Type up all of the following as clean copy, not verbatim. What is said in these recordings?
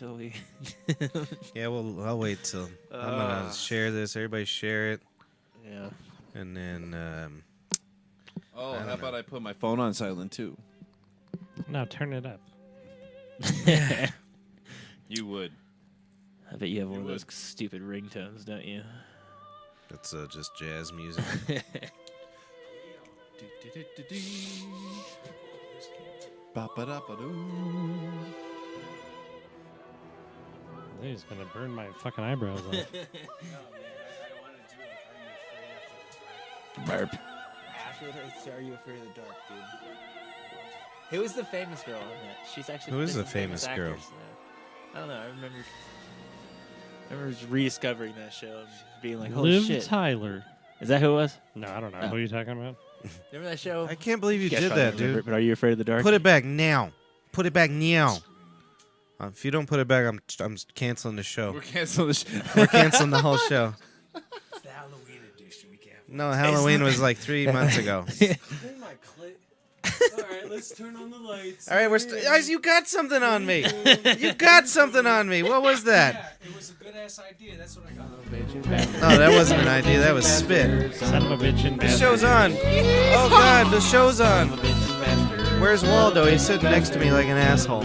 till we. Yeah, well, I'll wait till I'm gonna share this. Everybody share it, Yeah. and then Oh, how about I put my phone on silent too? No, turn it up. You would. I bet you have one You of those would. stupid ringtones, don't you? that's just jazz music. Ba-ba-da-ba-doo. He's gonna burn my fucking eyebrows off. Burp. Are you afraid of the dark, dude? Who was the famous girl on that? She's actually. Who is been the a famous girl? actress now. I don't know. I remember rediscovering that show and being like, "Holy Liv shit!" Tyler. Is that who it was? No, I don't know. Oh. Who are you talking about? Remember that show? I can't believe you guys did probably that, don't remember dude. it, but are you afraid of the dark? Put it back now. Put it back now. If you don't put it back, I'm canceling the show. We're canceling the show. We're canceling the whole show. It's the Halloween edition. We can't. No, Halloween was like 3 months ago. Clean my clit. All right, let's turn on the lights. All right, guys, you got something on me. You got something on me. What was that? Yeah, it was a good ass idea. That's what I got. No, that wasn't an idea. That was spit. Son of a bitch and The bastard. show's on. Oh God, the show's on. Where's Waldo? He's sitting next to me like an asshole.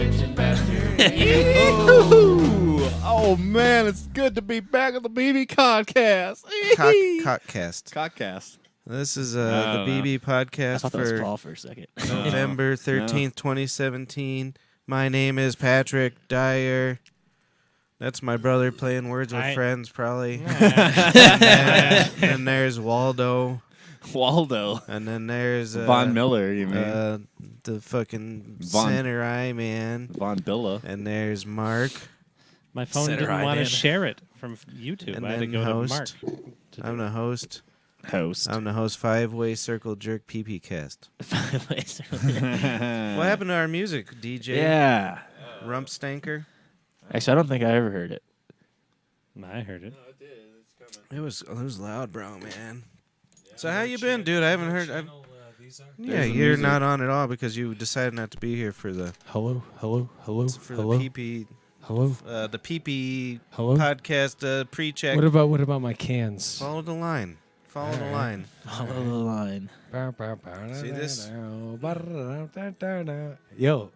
Oh man, it's good to be back on the BB podcast. Cockcast. Cockcast. This is I the don't BB I podcast thought that was for Paul for a second. November 13th, 2017. My name is Patrick Dyer. That's my brother playing Words with Friends, probably. And there's Waldo. Waldo. And then there's Von Miller, you mean? the fucking Von- center eye man. Von Billa. And there's Mark. My phone Center didn't eye want to man. share it from YouTube. And I had to then go host. to Mark. I'm the host. Host. I'm the host. 5-Way Circle Jerk PP Cast. What happened to our music, DJ? Yeah. Rump Stanker. Actually, I don't think I ever heard it. I heard it. It was loud, bro, man. So how you been, dude? I haven't heard. These are. Yeah, you're not on at all because you decided not to be here for the Hello. the PP Hello. the PP Hello. podcast pre-check. What about my cans? Follow the line. Follow the line. Follow the line. See this? Yo,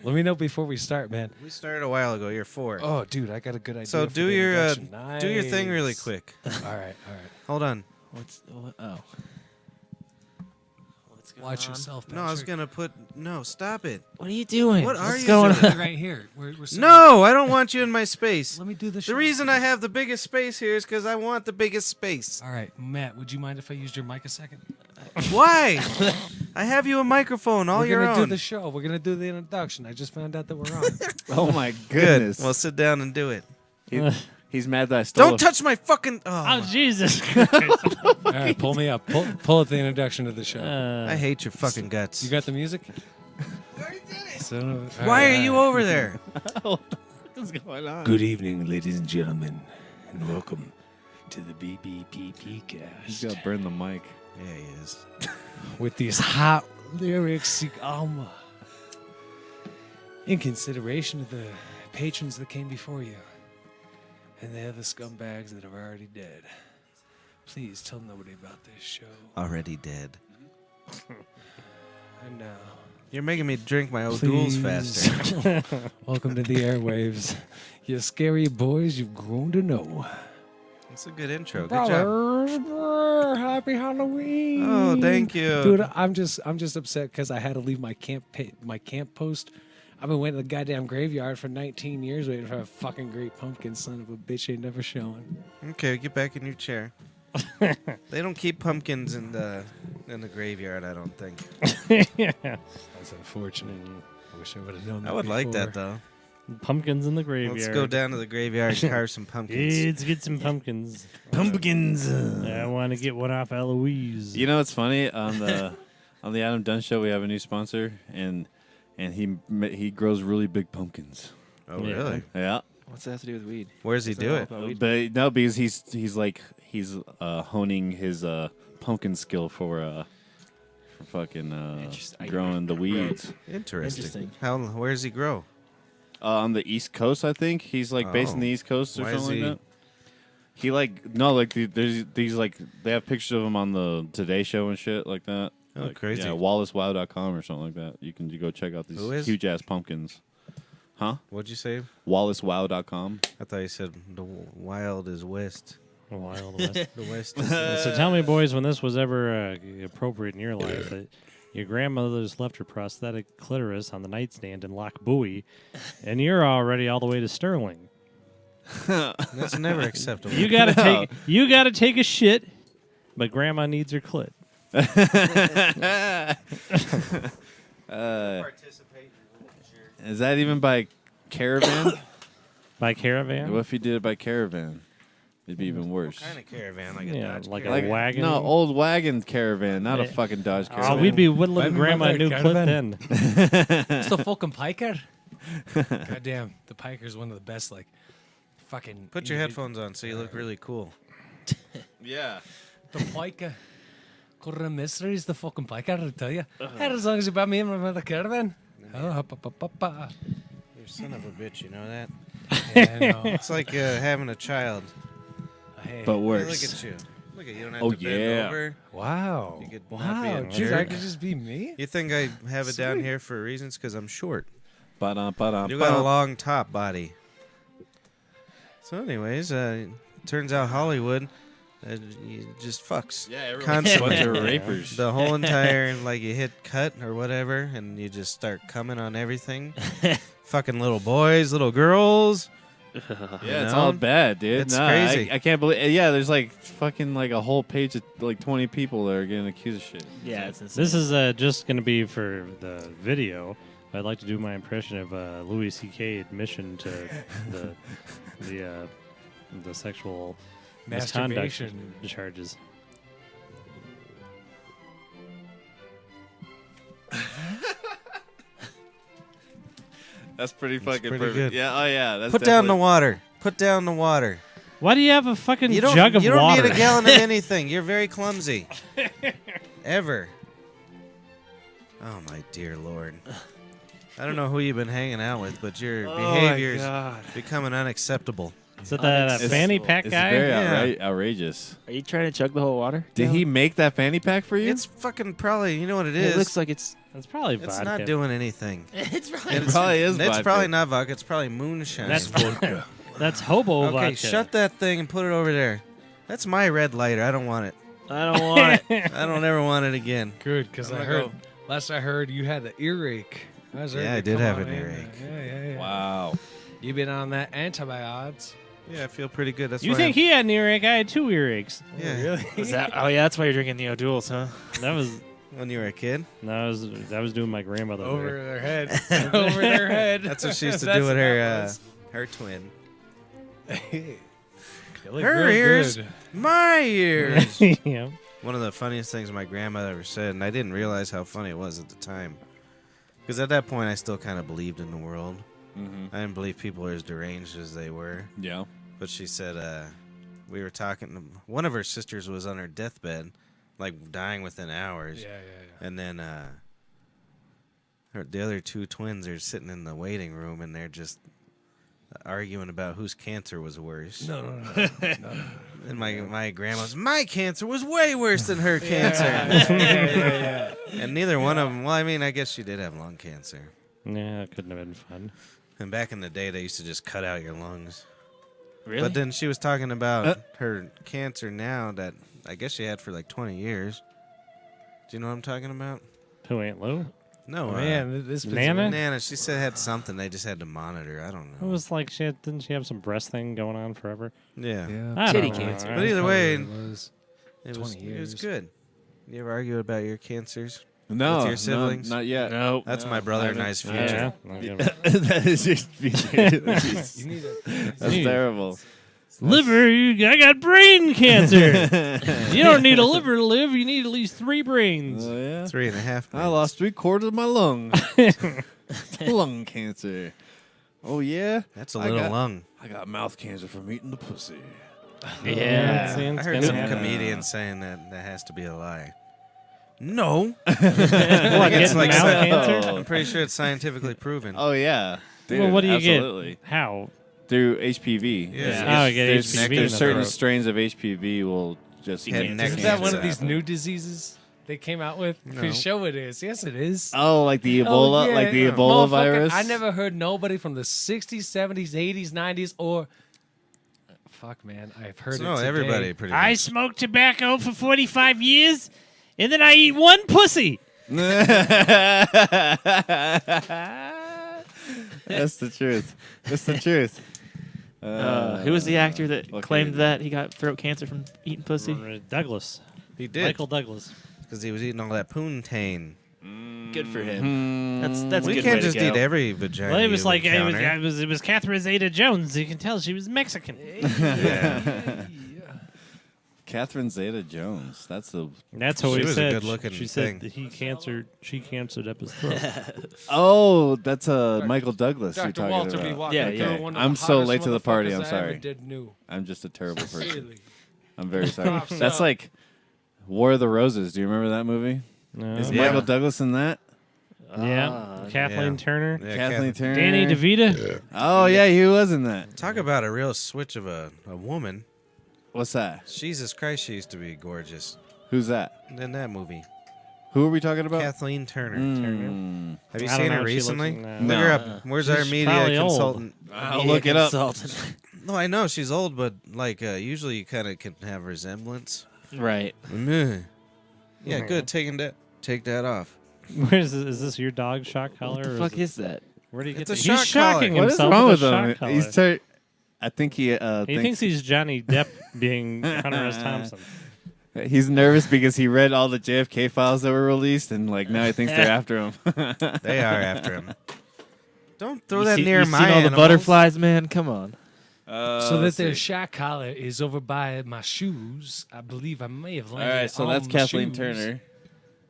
let me know before we start, man. We started a while ago. You're 4. Oh, dude, I got a good idea. So for do the your introduction. do your thing really Nice. quick. All right. Hold on. What's going Watch on? yourself. No, I was Patrick. gonna put. No, stop it. What are you doing? What are What's you going doing? on? right here. We're No, I don't want you in my space. Let me do the show. The reason I have the biggest space here is because I want the biggest space. All right, Matt. Would you mind if I used your mic a second? Why? I have you a microphone all We're your gonna do own. the show. We're gonna do the introduction. I just found out that we're on. Oh my Good. goodness. Well, sit down and do it. He's mad that I stole Don't touch my fucking. Oh, Oh, Jesus. All right, pull me up. Pull up the introduction to the show. I hate your fucking guts. You got the music? So, Why are you over there? What's going on? Good evening, ladies and gentlemen, and welcome to the BBPP He's cast gonna burn the mic. Yeah, he is. with these hot lyrics. In consideration of the patrons that came before you, and the other scumbags that are already dead. Please tell nobody about this show. Already dead. And now, You're making me drink my O'Doul's faster. welcome to the airwaves. You scary boys you've grown to know. That's a good intro. Good job. Brothers, happy Halloween! Oh, thank you. Dude. I'm just upset because I had to leave my camp post. I've been waiting at the goddamn graveyard for 19 years waiting for a fucking great pumpkin. Son of a bitch ain't never showing. Okay, get back in your chair. They don't keep pumpkins in the graveyard, I don't think. That's unfortunate. I wish I would have known that. I would like that before. though. Pumpkins in the graveyard. Let's go down to the graveyard and carve some pumpkins. Let's get some pumpkins. Pumpkins. I want to get one off Eloise. You know what's funny on the Adam Dunn show? We have a new sponsor, and he grows really big pumpkins. Oh, Yeah. really? Yeah, What's that have to do with weed? Where does he What's that do all it? about weed? but no, because he's honing his pumpkin skill for fucking Interesting. growing the weeds. Interesting. Interesting. Where does he grow? On the East Coast, I think he's like based in the East Coast or Why is something he- like that. He like no like there's these like they have pictures of him on the Today Show and shit like that. Oh, Like, crazy. Yeah, WallaceWow.com or something like that. You can go check out Who these is? huge ass pumpkins. Huh? What'd you say? WallaceWow.com. I thought you said the wild is west. Wild West. The west is So tell me, boys, when this was ever appropriate in your life that your grandmother's left her prosthetic clitoris on the nightstand in Loch Buoy, and you're already all the way to Sterling. That's never acceptable. You gotta take a shit, but grandma needs her clit. Is that even by caravan? By caravan? What if he did it by caravan? It'd be even worse. What kind of caravan? Like a Yeah, Dodge like caravan? a wagon. No, old wagon caravan, not a Yeah. fucking Dodge Oh, caravan. we'd be whittling My grandma a mother new caravan. clit then. It's the fucking piker. Goddamn, the piker's one of the best. Like, fucking. Put your headphones on so you look really cool. Yeah. The piker. Corre mysteries, the fucking piker. I tell you. Hey, as long as you buy me in the caravan. Oh, ha-pa-pa-pa-pa. You son of a bitch, you know that? Yeah, no. It's like having a child. Hey. But Hey, worse. look at you. Look at you. Don't have Oh, to bend yeah. over. Wow. You could not be Wow. a Dude, that jerk. could just be me. You think I have it down Sweet. here for reasons? Because I'm short. Ba-dum. You got a long top body. So, anyways, turns out Hollywood you just fucks. Yeah, everyone's Constantly. a bunch of rapers. The whole entire, like, you hit cut or whatever, and you just start coming on everything. Fucking little boys, little girls. Yeah, it's know? all bad, dude. It's Nah, crazy. I can't believe. Yeah, there's like fucking like a whole page of like 20 people that are getting accused of shit. Yeah, it's insane. This is just going to be for the video. I'd like to do my impression of Louis C.K. admission to the sexual misconduct Masturbation. charges. That's pretty fucking pretty perfect. good. Yeah, oh yeah. That's Put down the definitely- water. Put down the water. Why do you have a fucking You don't, jug of you don't water? need a gallon of anything. You're very clumsy. Ever. Oh, my dear Lord. I don't know who you've been hanging out with, but your behavior is becoming unacceptable. Is it that It's- fanny pack It's guy? very Yeah. outrageous. Are you trying to chug the whole water? Did he make that fanny pack for you? It's fucking probably, you know what it is? It looks like it's. That's probably It's vodka. not doing anything. It's probably. It probably is It's vodka. probably not vodka. It's probably moonshine. That's That's hobo okay, vodka. shut that thing and put it over there. That's my red lighter. I don't want it. I don't want it. I don't ever want it again. Good, because I'm I gonna heard go. last I heard you had an earache. Yeah, I did have an earache. Yeah. Wow. You've been on that antibiotics. Yeah, I feel pretty good. That's You why think he had an earache? I had 2 earaches. Yeah. Was that? Oh yeah, that's why you're drinking the O'Douls, huh? That was When you were a kid? I was doing my grandmother Over there. their head. Over their head. That's what she used to That's do with what her that was. her twin. You look Her real ears, good. my ears. yeah. One of the funniest things my grandmother ever said, and I didn't realize how funny it was at the time. Because at that point, I still kind of believed in the world. Mm-hmm. I didn't believe people were as deranged as they were. Yeah. But she said, we were talking, one of her sisters was on her deathbed, like dying within hours. Yeah. And then the other 2 twins are sitting in the waiting room, and they're just arguing about whose cancer was worse. No. And my grandma's, my cancer was way worse than her cancer. Yeah. And neither one of them, well, I mean, I guess she did have lung cancer. Yeah, it couldn't have been fun. And back in the day, they used to just cut out your lungs. Really? But then she was talking about her cancer now that I guess she had for like 20 years. Do you know what I'm talking about? Who, Aunt Lou? No, Man, this Nana? Nana, she said had something. They just had to monitor. I don't It know. was like didn't she have some breast thing going on forever? Yeah. I Titty don't know. cancer. But either way, it was. it 20 was years. good. You ever argue about your cancers? No, With your siblings? not yet. no. That's No, my brother I and I's haven't. future. Yeah. I'll give it- That is just That's You need a. terrible. Liver, I got brain cancer. You don't need a liver to live. You need at least 3 brains. Oh yeah. 3.5. I lost 3/4 of my lung. Lung cancer. Oh yeah. That's a I little got- lung. I got mouth cancer from eating the pussy. Yeah. see, I it's heard gonna some happen. comedians saying that has to be a lie. No. What, It's getting like mouth sci- cancer? I'm pretty sure it's scientifically proven. Oh yeah. Dude, Well, what do you absolutely. get? How? Through HPV. Yeah. Oh, you get There's, HPV in there's the certain throat. strains of HPV will just Head and neck Isn't that one cancer. of these new diseases they came out with? No. For sure it is. Yes, it is. Oh, like the Ebola, Oh, yeah. like the Ebola Motherfucker, virus. I never heard nobody from the 60s, 70s, 80s, 90s, or fuck, man, I've heard No, it today. everybody pretty I much. smoked tobacco for 45 years, and then I eat one pussy. That's the truth. That's the truth. Who was the actor that okay. claimed that he got throat cancer from eating pussy? Douglas. He did. Michael Douglas. Because he was eating all that poontang. Good for him. That's a We good can't way just to go. eat every vagina. Well, it was you like encounter. it was Catherine Zeta-Jones. You can tell she was Mexican. Yeah. Catherine Zeta-Jones. That's the. That's what She he was a said. good-looking She thing. said that she cancered up his throat. Oh, that's Michael Douglas. You're Dr. talking Walter B. about. Walker. Yeah, they yeah. were one of I'm the so hottest late to the party, I'm motherfuckers I ever sorry. did knew. I'm just a terrible person. Really. I'm very sorry. Props That's up. like War of the Roses. Do you remember that movie? No. Is Yeah. Michael Douglas in that? Yeah. Kathleen Yeah. Turner. Yeah, Kathleen Turner. Danny DeVita. Oh yeah, he was in that. Talk about a real switch of a woman. What's that? Jesus Christ, she used to be gorgeous. Who's that? In that movie. Who are we talking about? Kathleen Turner. Mm. Have you I don't seen know her what she looks recently? like Look now. her No. up. Where's our She's media probably old. consultant? I'll look it up. Consultant. No, I know she's old, but like usually you kind of can have resemblance. Right. Meh. Yeah, good. Take that off. Where is this your dog shock collar? What the or fuck is is that? Where do you It's get a the- He's shock collar. shocking What is himself wrong with with a him? shock collar. He's I think He thinks he's Johnny Depp being Hunter S. Thompson. he's nervous because he read all the JFK files that were released, and like now he thinks they're after him. They are after him. Don't throw You that see- near you my seen all the animals. butterflies, man? Come on. So that their shot collar is over by my shoes. I believe I may have All landed right, so on that's my Kathleen shoes. Turner.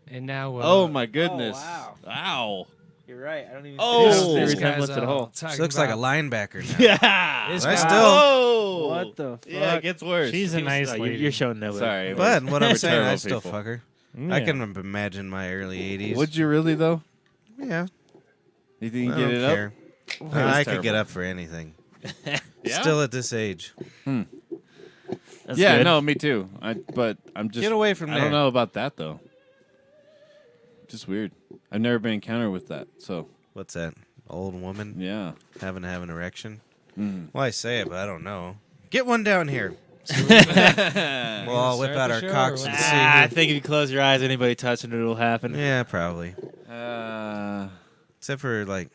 And now, Oh my goodness! wow. Ow! You're right. I don't even Oh. see This the guy's, resemblance at all. She looks like a linebacker now. Yeah. This I guy- still- Oh! What the fuck? Yeah, it gets worse. She's a nice Oh, lady. you're showing no. Sorry, But what we're I'm saying, terrible I still people. fuck her. Yeah. I can imagine my early 80s. Would you really though? Yeah. You think you I can don't get it care. up? I That's could get terrible. up for anything. Yeah? Still at this age. That's Yeah, good. no, me too. But I'm just Get away from I there. don't know about that though. Just weird. I've never been encountered with that. So What's that? Old woman yeah. having to have an erection? Mm. Well, I say it, but I don't know. Get one down here. We'll all whip start out the our show, cocks or and what? see. I think if you close your eyes, anybody touching it will happen. Yeah, probably. Except for like,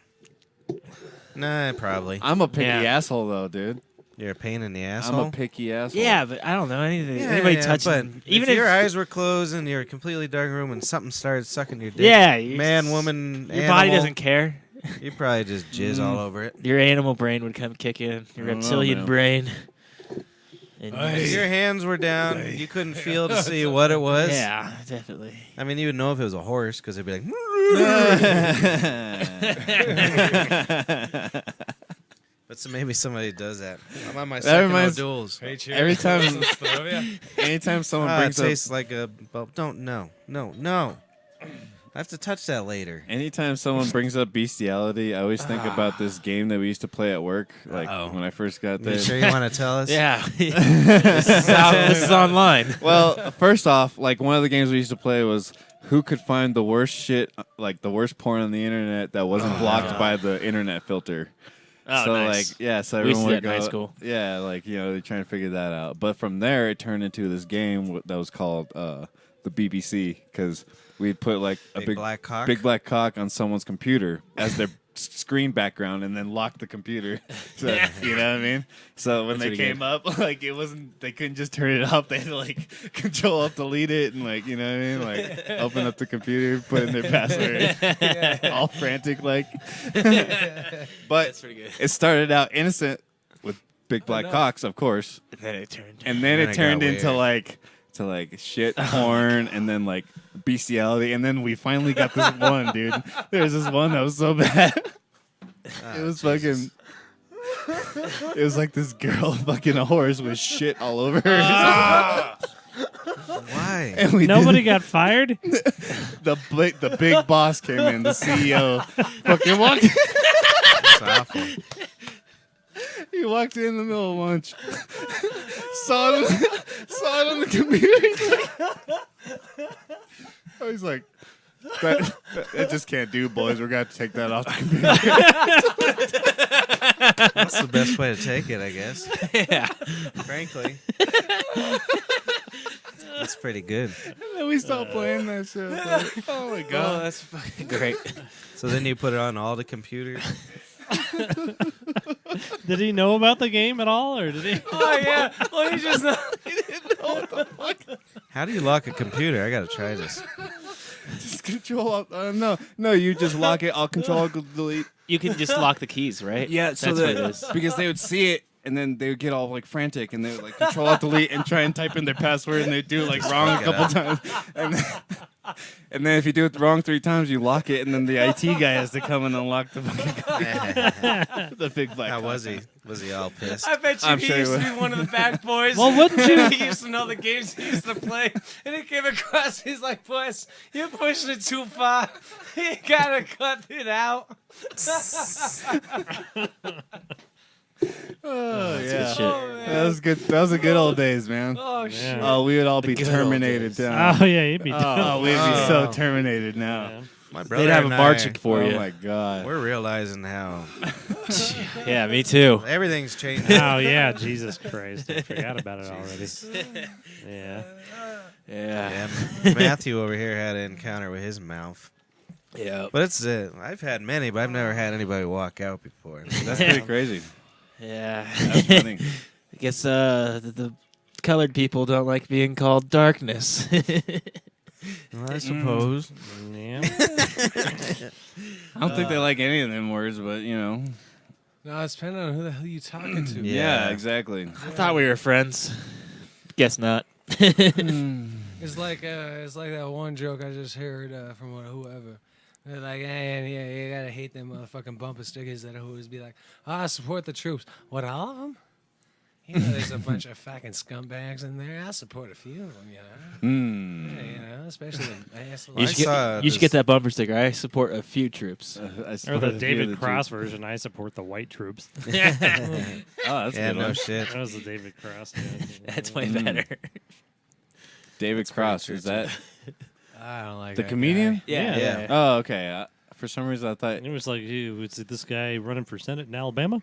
nah, probably. I'm a picky Yeah. asshole though, dude. You're a pain in the I'm asshole. a picky asshole. Yeah, but I don't know anything. Yeah, anybody yeah, touching, but even if your eyes were closed and you're a completely dark room and something started sucking your dick, yeah, you man, just- woman, your body animal, doesn't care. You probably just jizz all over it. Your animal brain would come kick in. Your I don't know, reptilian man. brain. And If your hands were down, you couldn't feel to see what it was. yeah, definitely. I mean, you would know if it was a horse because it'd be like. But so maybe somebody does that. I'm on my second reminds- duels. Every time, anytime someone It brings up, tastes like a. Well, don't no. I have to touch that later. anytime someone brings up bestiality, I always think about this game that we used to play at work. Like Uh-oh. when I first got You there. sure you want to tell us? Yeah. this is online. Well, first off, like one of the games we used to play was who could find the worst shit, like the worst porn on the internet that wasn't blocked by the internet filter. Oh, So nice. like, yeah, so We used everyone to do would that in high go, school. yeah, like they're trying to figure that out. But from there, it turned into this game that was called the BBC because we'd put like a Big big black cock? big black cock on someone's computer as their screen background, and then lock the computer. So, you know what I mean? So when That's they pretty came up, like it wasn't, they couldn't just turn it up. They had to like Control Alt Delete it, and like you know what I mean, like open up the computer, put in their password, all frantic like. But That's pretty good. it started out innocent with big black cocks, of course, And then it turned. and then Then it it turned got into weird. like shit porn, and then like bestiality, and then we finally got this one, dude. There's this one that was so bad. It was fucking. It was like this girl fucking a horse with shit all over her. Why? And we Nobody got fired? the big boss came in, the CEO, fucking walked. That's awful. He walked in the middle of lunch, saw it on the computer. He's like, that just can't do, boys. We're going to take that off the computer. That's the best way to take it, I guess. Yeah. Frankly. That's pretty good. And then we stopped playing that shit. Like, oh, my Oh, God. that's fucking great. So then you put it on all the computers. Did he know about the game at all, or did he? Oh yeah. Well, he just he didn't know what the fuck. How do you lock a computer? I gotta try this. Just control. No, you just lock it. I'll control, delete. You can just lock the keys, right? Yeah, so that's what it is. because they would see it and then they would get all like frantic and they would like control alt delete and try and type in their password and they do it like wrong a couple times. And then if you do it wrong 3 times, you lock it and then the IT guy has to come and unlock the fucking the big black. How was he? Was he all pissed? I bet you I'm he sure he used to would. be one of the back boys. Well, wouldn't you? He used to know the games he used to play, and he came across. He's like, "Boys, you're pushing it too far. You gotta cut it out." Oh Good yeah, shit. Oh, man. that was good. That was the good old days, man. Oh Yeah. shit. Oh, we would all be good old terminated days. down. Oh yeah, he'd be. Oh, we'd be so terminated now. Yeah. My brother They'd have a and marching I, for Oh you. my god. we're realizing how Yeah, me too. everything's changing. Oh yeah, Jesus Christ! I forgot about it already. Yeah. Yeah. Yeah, Matthew over here had an encounter with his mouth. Yeah. But it's I've had many, but I've never had anybody walk out before. That's pretty crazy. Yeah. That's funny. I guess the colored people don't like being called darkness. Well, I suppose. Yeah. I don't think they like any of them words, but you know. No, it's depending on who the hell you talking to. Yeah. Yeah, exactly. I thought we were friends. Guess not. It's like that one joke I just heard from whoever. They're like, hey, yeah, you gotta hate them motherfucking bumper stickers that always be like, I support the troops. What, all of them? You know, there's a bunch of fucking scumbags in there. I support a few of them, you know. Yeah, you know, especially the assholes. You I should, get, saw you should this- get that bumper sticker. I support a few troops. I Or support the a few of David the Cross Jews. version. I support the white troops. Oh, that's Yeah, a good no one. shit. That was the David Cross. Yeah. That's way better. David Cross, is that I don't like the that comedian? guy. Yeah. Yeah. Oh, okay. For some reason, I thought. And it was like, hey, was it this guy running for Senate in Alabama?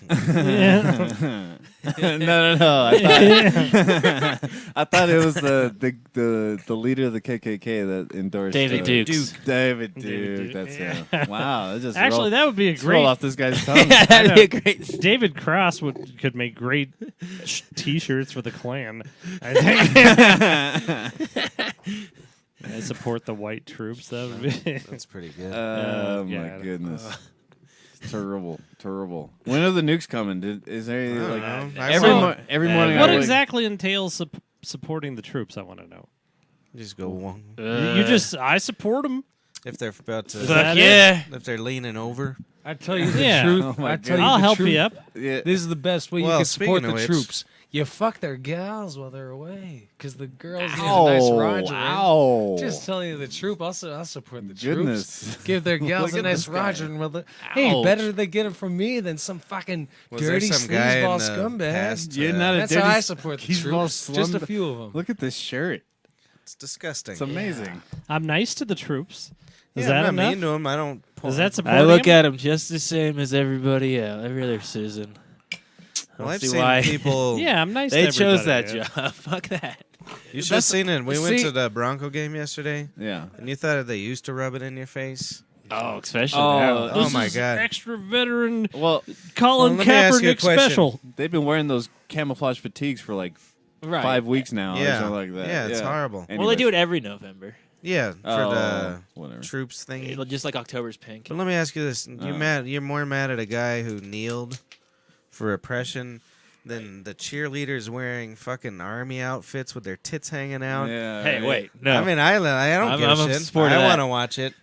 Yeah. No. I thought it was the leader of the KKK that endorsed David Dukes. David David Duke. Duke, That's yeah. him. Wow. That just Actually, that would be a just roll great. off this guy's tongue. That'd be a great. David Cross could make great T-shirts for the Klan. I think. I support the white troops. That would be. That's pretty good. Oh my God. goodness. Terrible. When are the nukes coming? Is there any, I don't like know. I every saw- every morning? What I wake- exactly entails supporting the troops? I want to know. Just go one. You just, I support them. If they're about to, that it? Yeah. if they're leaning over. I tell you the Yeah. truth. Oh my I tell you I'll the help truth. you up. Yeah. This is the best way you Well, can support speaking the of which- troops. You fuck their gals while they're away, because the girls need a nice Roger. Ow. Just telling you the truth. I'll support the Goodness. troops. Give their gals Look a at nice this guy. Roger. And hey, Ouch. better they get it from me than some fucking Was there dirty some guy in sleazeball the scumbag. past, You're not a That's dirty how I support the sleazeball troops. Just a slum- few of them. Look at this shirt. It's disgusting. It's amazing. I'm nice to the troops. Is Yeah, that I'm not enough? mean to him. I don't. Is that supporting I look him? at him just the same as everybody else, every other citizen. I Well, don't I've see seen why. people. Yeah, I'm nice They to chose that everybody. job. Fuck that. You should have seen it. We went see- to the Bronco game yesterday, Yeah. and you thought they used to rub it in your face. Oh, especially Oh, now. Oh This my is God. extra veteran Well, Colin Well, let me ask you a Kaepernick question. special. they've been wearing those camouflage fatigues for like Right. 5 weeks now or Yeah, something like that. yeah, it's horrible. Well, they do it every November. Yeah, for Oh, whatever. the troops thingy. It'll just like October's Pink. But let me ask you this: Oh. You're more mad at a guy who kneeled for oppression than the cheerleaders wearing fucking army outfits with their tits hanging out. Yeah. Hey, wait. No. I mean, I don't I'm- give I'm a a shit. supporter of I that. want to watch it,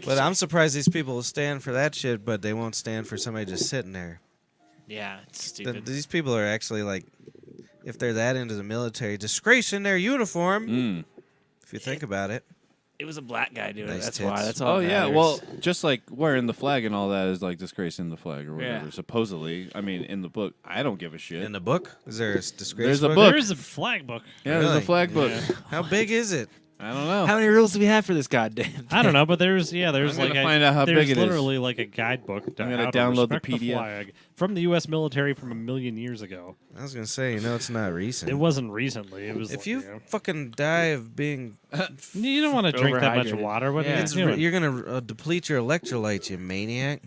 but I'm surprised these people will stand for that shit, but they won't stand for somebody just sitting there. Yeah, it's stupid. These people are actually like, if they're that into the military, disgracing their uniform. Mm. If you think about it, It was a black guy doing it. Nice That's tits. why. That's all. Oh that yeah, matters. well, just like wearing the flag and all that is like disgracing the flag or whatever. Yeah. Supposedly, I mean, in the book, I don't give a shit. In the book, is there a disgrace? There's a book? book. There is a flag book. Yeah, there's Really? a flag book. How big is it? I don't know. How many rules do we have for this goddamn thing? I don't know, but there's I'm like gonna find out how there's big it is. literally like a guidebook. To I'm gonna how to download the respect PDF. flag from the U.S. military from 1,000,000 years ago. I was gonna say, it's not recent. It wasn't recently. It was. If like, you fucking die of being, you don't want to drink that much Overhydrated. water. What Yeah. are you it's doing? you're gonna deplete your electrolytes, you maniac.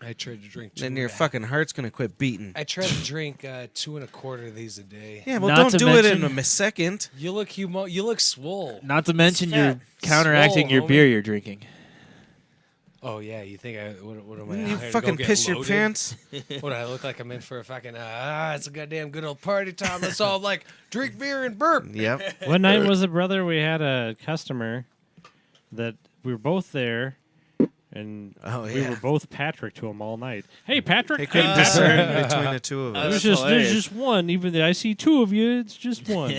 I tried to drink. Then your fucking heart's gonna quit beating. I tried to drink 2 1/4 of these a day. Yeah, well, Not don't to do it in mention- a second. You look you look swole. Not to mention Fat. you're counteracting Swole, your homie. beer you're drinking. Oh yeah, you think what am I? You out here to fucking go get piss your loaded? pants. What do I look like? I'm in for a fucking it's a goddamn good old party time. Let's all like drink beer and burp. Yep. What night was it, brother? We had a customer that we were both there, and Oh, we yeah. were both Patrick to him all night. Hey, Patrick. They couldn't Patrick. discern between the two of There's us. just hilarious. there's just one. Even though I see two of you, it's just one.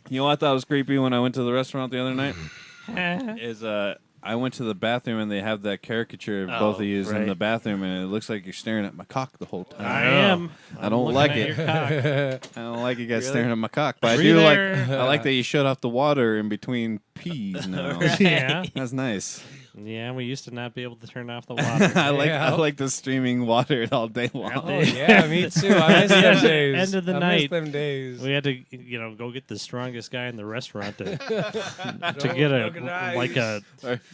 You know what I thought was creepy when I went to the restaurant the other night? Is I went to the bathroom and they have that caricature of both of you in right. the bathroom and it looks like you're staring at my cock the whole time. I am. I I'm don't looking like at it. your cock. I don't like you guys Really? staring at my cock, but I Breathe do like. there. I like that you shut off the water in between peas now. Yeah, That's nice. yeah. We used to not be able to turn off the water. I Yeah. like the streaming water all day long. Oh yeah, me too. I miss them days. End of the I night. miss them days. We had to, go get the strongest guy in the restaurant to Don't get look at eyes.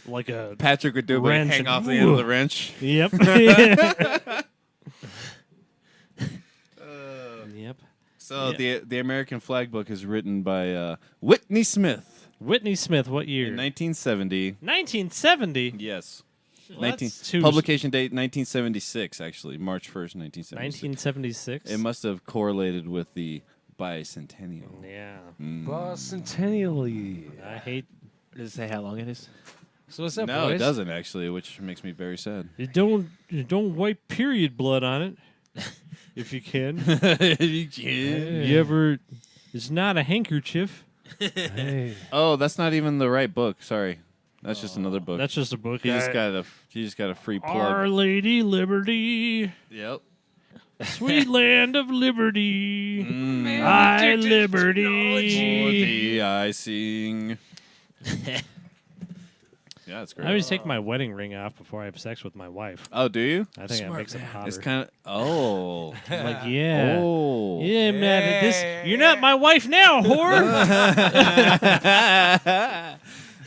like a Patrick would do it, but Wrench hang and- off the end of the wrench. Yep. Yep. So Yeah. the American flag book is written by Whitney Smith Whitney Smith, what year? in 1970. 1970. Yes. Well, 19 that's too- publication date 1976 actually, March 1st, 1976. 1976. It must have correlated with the bicentennial. Yeah. Bicentennially. I hate. Does it say how long it is? So what's up, No, boys? it doesn't actually, which makes me very sad. You don't wipe period blood on it, if you can. You ever? It's not a handkerchief. Hey. Oh, that's not even the right book. Sorry, that's just another book. That's just a book. He just got a free plug. Our Lady Liberty, Yep. sweet land of liberty. Mm. I liberty. The icing. Yeah, that's great. I always take my wedding ring off before I have sex with my wife. Oh, do you? I think that Smart makes it man. hotter. It's kind of. Oh. I'm like, yeah. Oh. Yeah, I'm not at this. You're not my wife now, whore.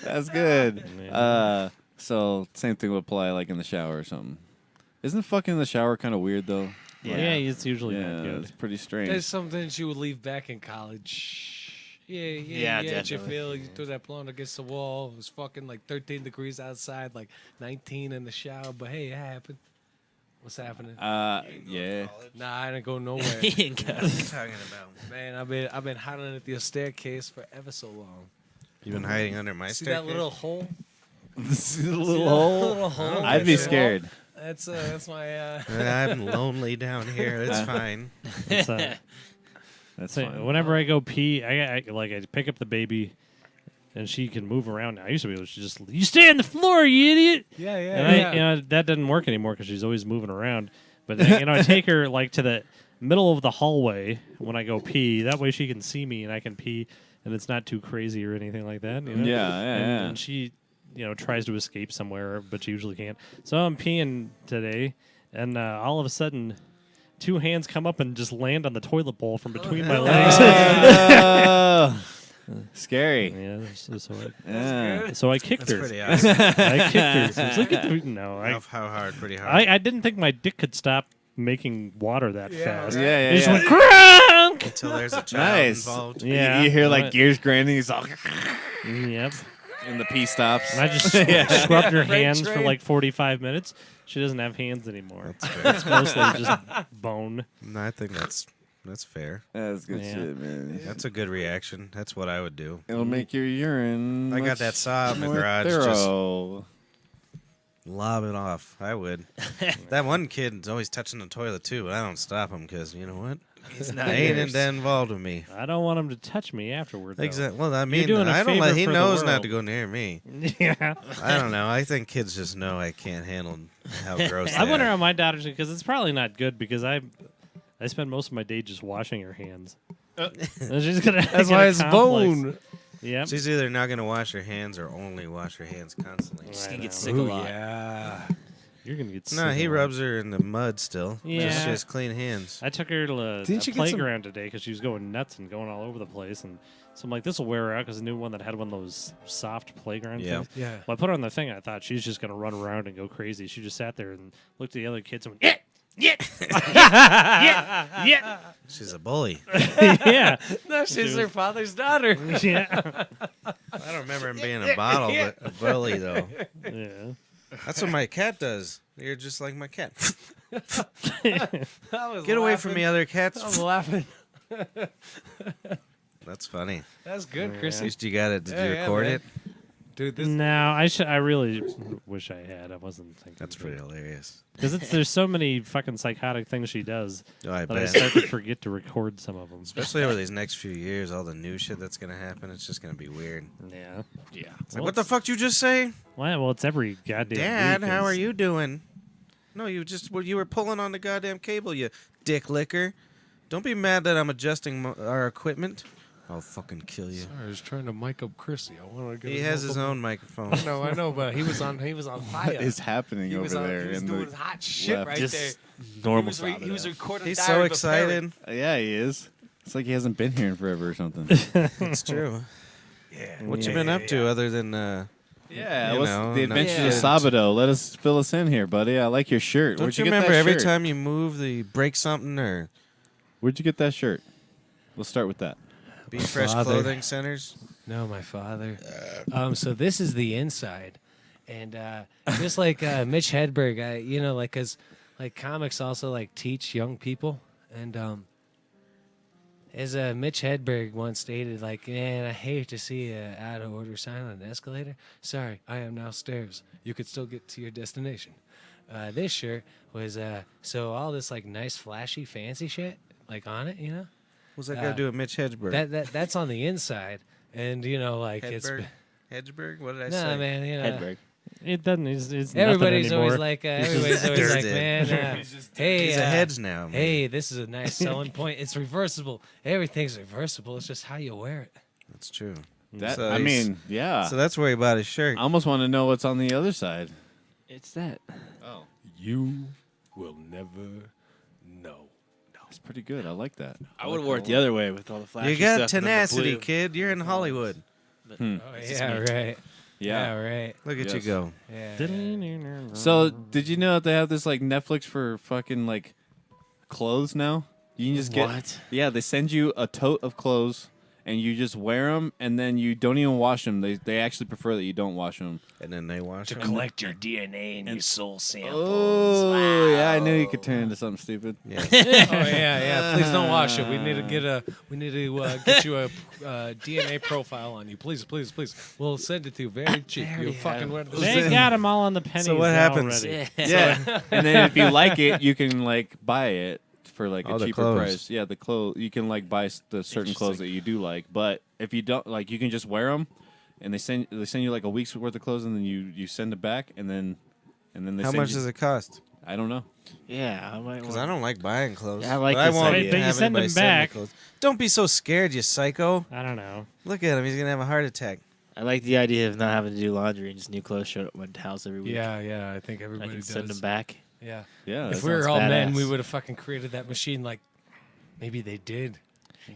That's good. Yeah. So same thing would apply like in the shower or something. Isn't fucking in the shower kind of weird though? Yeah, it's usually Yeah, not good. it's pretty strange. That's something that you would leave back in college. Yeah, you definitely. feel you threw that blunt against the wall. It was fucking like 13 degrees outside, like 19 in the shower. But hey, it happened. What's happening? Yeah. Nah, I didn't go nowhere. What are you talking about? Man, I've been hiding underneath your staircase for ever so long. You've been hiding under my See staircase? that little hole? This is a See little that hole. little hole? I'd be That's scared. That's my. I'm lonely down here. It's fine. It's, That's so fine. whenever I go pee, I pick up the baby, and she can move around now. I used to be able to just, you stay on the floor, you idiot. Yeah, yeah. And yeah. that doesn't work anymore because she's always moving around. But I take her like to the middle of the hallway when I go pee. That way she can see me and I can pee, and it's not too crazy or anything like that. You know? Yeah. And she, tries to escape somewhere, but she usually can't. So I'm peeing today, and all of a sudden, two hands come up and just land on the toilet bowl from between my legs. Scary. Yeah, Yeah. so I kicked That's her. pretty awesome. I kicked her. I was like, no, How hard? Pretty hard. I didn't think my dick could stop making water that fast. Yeah. It just Yeah. went crunk. Until there's a child Nice. involved. Yeah, You hear like right. gears grinding. He's all. Yep. And the pee stops. And I just scrubbed her hands for like 45 minutes. She doesn't have hands anymore. That's fair. It's mostly just bone. No, I think that's fair. That's good Yeah. shit, man. That's a good reaction. That's what I would do. It'll make your urine. I got much that saw in the more garage, thorough. Lob it off. I would. That one kid's always touching the toilet too, but I don't stop him because you know what? He's not They ain't yours. that involved with me. I don't want him to touch me afterward. Though. Exactly. Well, I mean, doing a I don't let. favor He for the knows not world. to go near me. Yeah. I don't know. I think kids just know I can't handle how gross. I they wonder are. how my daughter's because it's probably not good because I spend most of my day just washing her hands. And she's gonna. That's get why a it's complex. bone. Yep. She's either not going to wash her hands or only wash her hands constantly. She's I gonna know. get sick a Ooh, lot. yeah. You're gonna get. No, sick he of it. rubs her in the mud still. Yeah. Just she has clean hands. I took her to a Didn't you get some- playground today because she was going nuts and going all over the place, and so I'm like, this will wear her out because the new one that had one of those soft playground Yeah. things. Yeah. Well, I put her on the thing. I thought she's just gonna run around and go crazy. She just sat there and looked at the other kids and went, yeah, yeah, She's a bully. yeah, No, she's her father's daughter. yeah, I don't remember him being a bottle, but a bully though. yeah. That's what my cat does. You're just like my cat. I was Get away from laughing. me, other I'm cats. laughing. That's funny. That's good, At Chrissy. least you got it. Did Yeah, you yeah, record man. it? Dude, this. No, I really wish I had. I wasn't thinking. That's pretty hilarious. Because there's so many fucking psychotic things she does Oh, I that I bet. start to forget to record some of them. Especially over these next few years, all the new shit that's gonna happen. It's just gonna be weird. Yeah. Yeah. It's like, what the fuck did you just say, Well, it's every goddamn. Dad? week How are is- you doing? No, you were pulling on the goddamn cable, you dick licker. Don't be mad that I'm adjusting our equipment. I'll fucking kill you. Sorry, I was trying to mic up Chrissy. I wanted to get He has his own microphone. No, I know, but he was on fire. What is happening He over was on, there? He was in doing the hot shit left. right Just there. normal He was Sabado. recording. He's Diary so of a Parent. excited. Yeah, he is. It's like he hasn't been here in forever or something. It's true. Yeah. What you been up to other than Yeah, You what's know, the not Adventures yet. of Sabado? Fill us in here, buddy. I like your shirt. Don't Where'd you get remember that every shirt? time you move, you break something or Where'd you get that shirt? Let's start with that. Be Fresh Father. Clothing Centers? No, my father. So this is the inside, and just like Mitch Hedberg, you know, like, cause like comics also like teach young people, and as Mitch Hedberg once stated, like, man, I hate to see a out of order sign on an escalator. Sorry, I am now stairs. You could still get to your destination. This shirt was so all this like nice, flashy, fancy shit like on it, you know. What's that got to do with Mitch Hedberg? That's on the inside, and you know, like Hedberg? Hedgeberg? What did I nah, say? man, you know. Hedberg. It doesn't. It's Everybody's nothing always anymore. like, everybody's always like, dirty. man, hey, He's a hedge now. Man. hey, this is a nice selling point. It's reversible. Everything's reversible. It's just how you wear it. That's true. That So I he's- mean, yeah. So that's where he bought his shirt. I almost want to know what's on the other side. It's that. Oh, You will never know. that's pretty good. I like that. I would have worn it the other way with all the flashy You got stuff and then the tenacity, blue. kid. You're in Hollywood. Oh, just yeah, me. right. Yeah. right. Look at you Yes. go. Yeah. So, did you know that they have this like Netflix for fucking like clothes now? You can just get What? Yeah, they send you a tote of clothes and you just wear them and then you don't even wash them. They actually prefer that you don't wash them. And then they wash To him. collect your DNA and your soul samples. Oh, yeah, I knew you could turn into something stupid. Yes. Oh yeah. Please don't wash it. We need to get you a DNA profile on you. Please. We'll send it to you very cheap. You fucking wear this. They got them all on the pennies. So what happens? Already. Yeah, and then if you like it, you can like buy it for like Oh, a the cheaper clothes. price. Yeah, the clothes you can like buy the certain clothes that you do like, but if you don't like, you can just wear them, and they send you like a week's worth of clothes, and then you send it back, and then they How send much you, does it cost? I don't know. Yeah, I might. Because I don't like buying clothes. Yeah, I like but I this won't idea. But you have send anybody them send me back. clothes. Don't be so scared, you psycho. I don't know. Look at him. He's going to have a heart attack. I like the idea of not having to do laundry and just new clothes showing up at my house every week. Yeah. I think I everybody can does. send them back. Yeah. Yeah, If that we were sounds all men, badass. we would have fucking created that machine. Like maybe they did.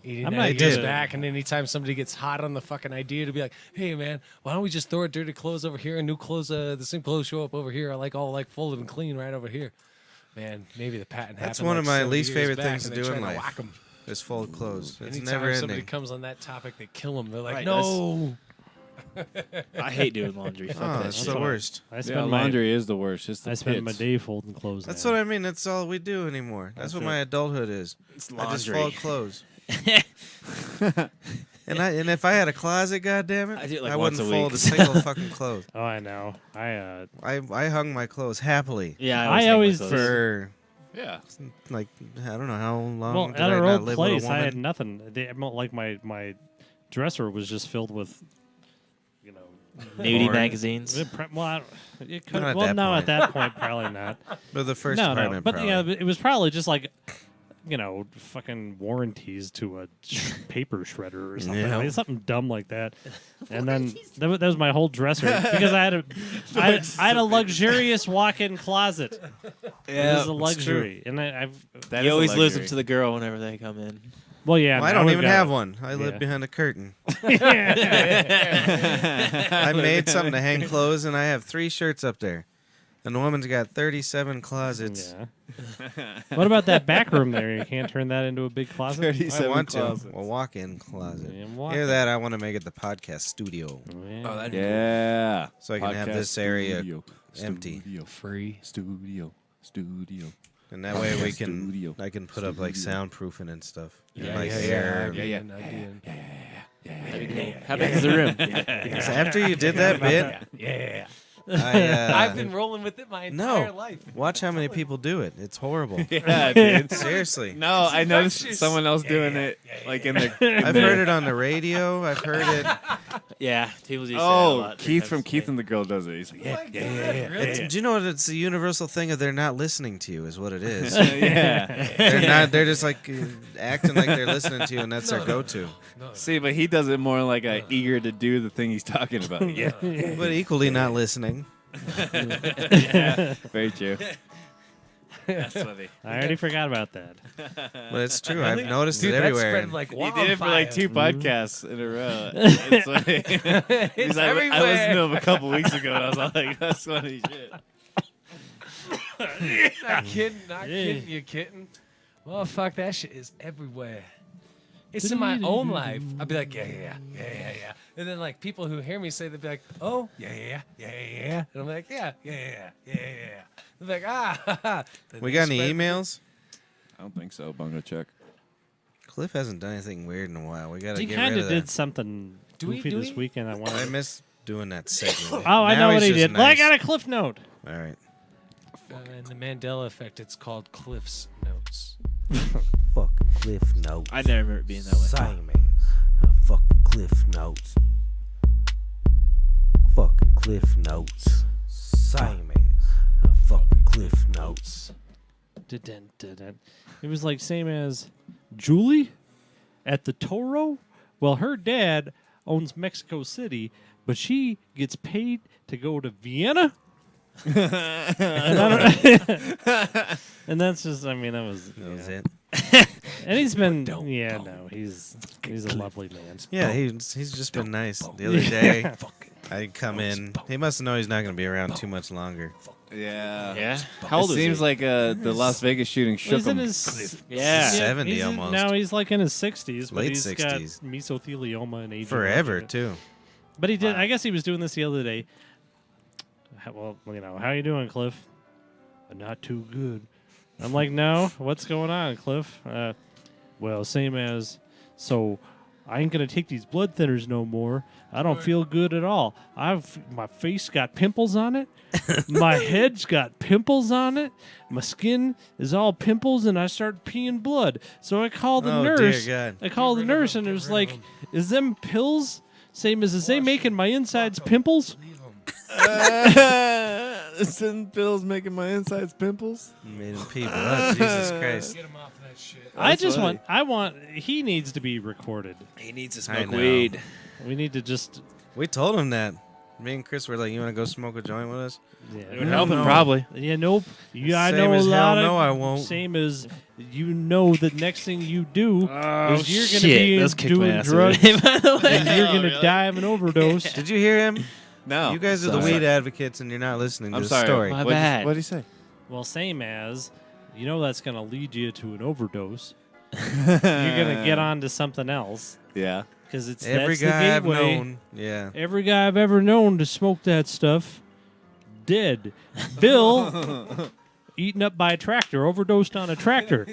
Eating I'm that not ideas good. back, and anytime somebody gets hot on the fucking idea to be like, "Hey man, why don't we just throw our dirty clothes over here and new clothes? The same clothes show up over here. I like all like folded and clean right over here." Man, maybe the patent. That's happened, one like, of my 70 least years favorite back, things and to they do in try life. whack 'em. Is fold clothes. It's Anytime never somebody ending. comes on that topic, they kill them. They're like, Right, "No." I hate doing laundry. Fuck Oh, that it's shit. the worst. I yeah, spend my laundry is the worst. It's the I spend my pits. day folding clothes. That's now. what I mean. That's all we do anymore. That's what my adulthood is. It's I just laundry. fold clothes. And if I had a closet, goddammit, I do it like wouldn't once a fold week. a single fucking clothes. Oh, I know. I hung my clothes happily Yeah, I hang always- with those. for Yeah. Like, I don't know how long Well, did at I our not old live place, with a I woman? had nothing. Like my dresser was just filled with, you know, Nudie Porn. magazines. It could. Not at Well, that no, point. at that point, probably not. But the first no, apartment, but probably. yeah, it was probably just like, you know, fucking warranties to a paper shredder or something. Yeah. Like, something dumb like that. And then that was my whole dresser because I had a luxurious walk-in closet. It was a luxury, and I've. That You is a always lose them luxury. to the girl whenever they come in. Well, yeah. Well, I now don't we've even got have it. one. I live Yeah. behind a curtain. Yeah. I made something to hang clothes, and I have 3 shirts up there. And the woman's got 37 closets. What about that back room there? You can't turn that into a big closet? 37 I want closets. to. A walk-in closet. Yeah, Hear that? I want to make it the podcast studio. Yeah. that'd Yeah. So I can have this area empty. Studio. free. Studio. And that way we Studio. I can put up like soundproofing and stuff. Yeah, like yeah, air. yeah. That'd be cool. How big is the room? So after you did that bit, Yeah. I, I've been rolling with it my entire no. life. Watch how many people do it. It's horrible. Yeah, dude. Seriously. No, I noticed infectious. someone else doing it, like in the. I've heard it on the radio. I've heard it. Yeah, people do say that a Oh, lot. Keith from Keith and the Girl does it. He's like, yeah, Do you know what? It's the universal thing of they're not listening to you, is what it is. yeah. They're not. They're just like acting like they're listening to you, and that's their go-to. See, but he does it more like a eager to do the thing he's talking about. Yeah, But equally not listening. very true. That's funny. I already forgot about that. But it's true. I've noticed Dude, it that everywhere. spread like He wildfire. did it for like 2 podcasts in a row. It's like, It's I everywhere. listened to him a couple weeks ago, and I was like, that's funny shit. Not kidding, you kidding. Well, fuck, that shit is everywhere. It's in my own life. I'd be like, yeah. And then, like, people who hear me say, they'd be like, oh, yeah. And I'm like, yeah. They're like, ah. Then We they got any spread- emails? I don't think so, but I'm gonna check. Cliff hasn't done anything weird in a while. We gotta He get kind rid of of did that. something Do we- goofy do this we? weekend. I I want. miss doing that segment. Oh, I Now know what he's he just did. Well, I nice. got a cliff note. All right. In the Mandela effect, it's called Cliff's Notes. Fucking Cliff Notes. I never remember it being that way. Simon. Fucking Cliff Notes. Fucking Cliff Notes. Simon. Fucking Cliff Notes. Dun-dun-dun-dun. It was like same as Julie at the Toro. Well, her dad owns Mexico City, but she gets paid to go to Vienna. And, and that's just, I mean, that was That was yeah. it. And he's been, he's a lovely man. Yeah, he's just been nice. The other day, I come in. He must know he's not going to be around too much longer. Yeah. Yeah? How old It is seems he? like the Las Vegas shooting shook He's in him. his Yeah. 70 he's almost. Now he's like in his 60s, but Late he's 60s. got mesothelioma and aging. Forever, too. But he did. I guess he was doing this the other day. Well, how you doing, Cliff? Not too good. I'm like, no. What's going on, Cliff? Well, same as. So, I ain't gonna take these blood thinners no more. I don't feel good at all. My face got pimples on it. My head's got pimples on it. My skin is all pimples, and I start peeing blood. So I called the Oh, nurse. dear God. I called the nurse, and it was like, "Is them pills same as is they making my insides pimples?" Sitting pills making my insides pimples. Made him people. Oh, Jesus Christ. Get him off that shit. He needs to be recorded. He needs to I smoke know. weed. We need to just, We told him that. Me and Chris were like, you want to go smoke a joint with us? It would help him probably. yeah, nope. Yeah, I Same know a as hell lot of, no, I won't. Same as, the next thing you do is you're going to shit. be Those kicked my doing ass drugs already, by the way. and you're going to die of an overdose. Did you hear him? No. You guys are the sorry. weed advocates, and you're not listening to I'm the sorry. story. My What'd bad. What'd he say? Well, same as, that's going to lead you to an overdose. You're going to get on to something else Yeah. because that's Every the guy I've gateway. known. Yeah. Every guy I've ever known to smoke that stuff, dead. Bill, eaten up by a tractor, overdosed on a tractor,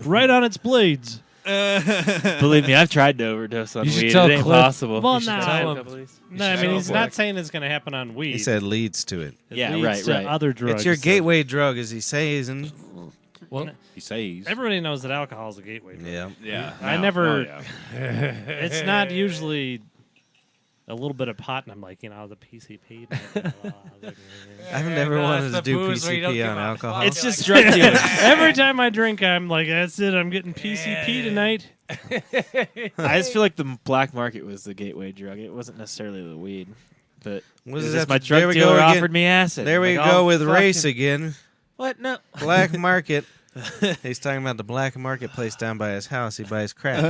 right on its blades. Believe me, I've tried to overdose on You should weed. tell It ain't Cliff. possible. Well, You should no, tell I- him. No, I mean, he's not saying it's going to happen on weed. He said leads to it. It Yeah, leads right, to right. Other drugs. It's your gateway drug, as he says. And Well, He says. Everybody knows that alcohol is a gateway drug. Yeah. Yeah. I no, never- oh, yeah. It's not usually a little bit of pot, and I'm like, the PCP. I've never wanted to the do booze where you don't PCP give on a alcohol. fuck. It's just drug dealers. Every time I drink, I'm like, that's it. I'm getting PCP tonight. I just feel like the black market was the gateway drug. It wasn't necessarily the weed, but What does it was that just my have to- there drug we go dealer again. offered me acid. There we Like, go oh, with fucking- race again. What? No. Black market. He's talking about the black marketplace down by his house. He buys crap.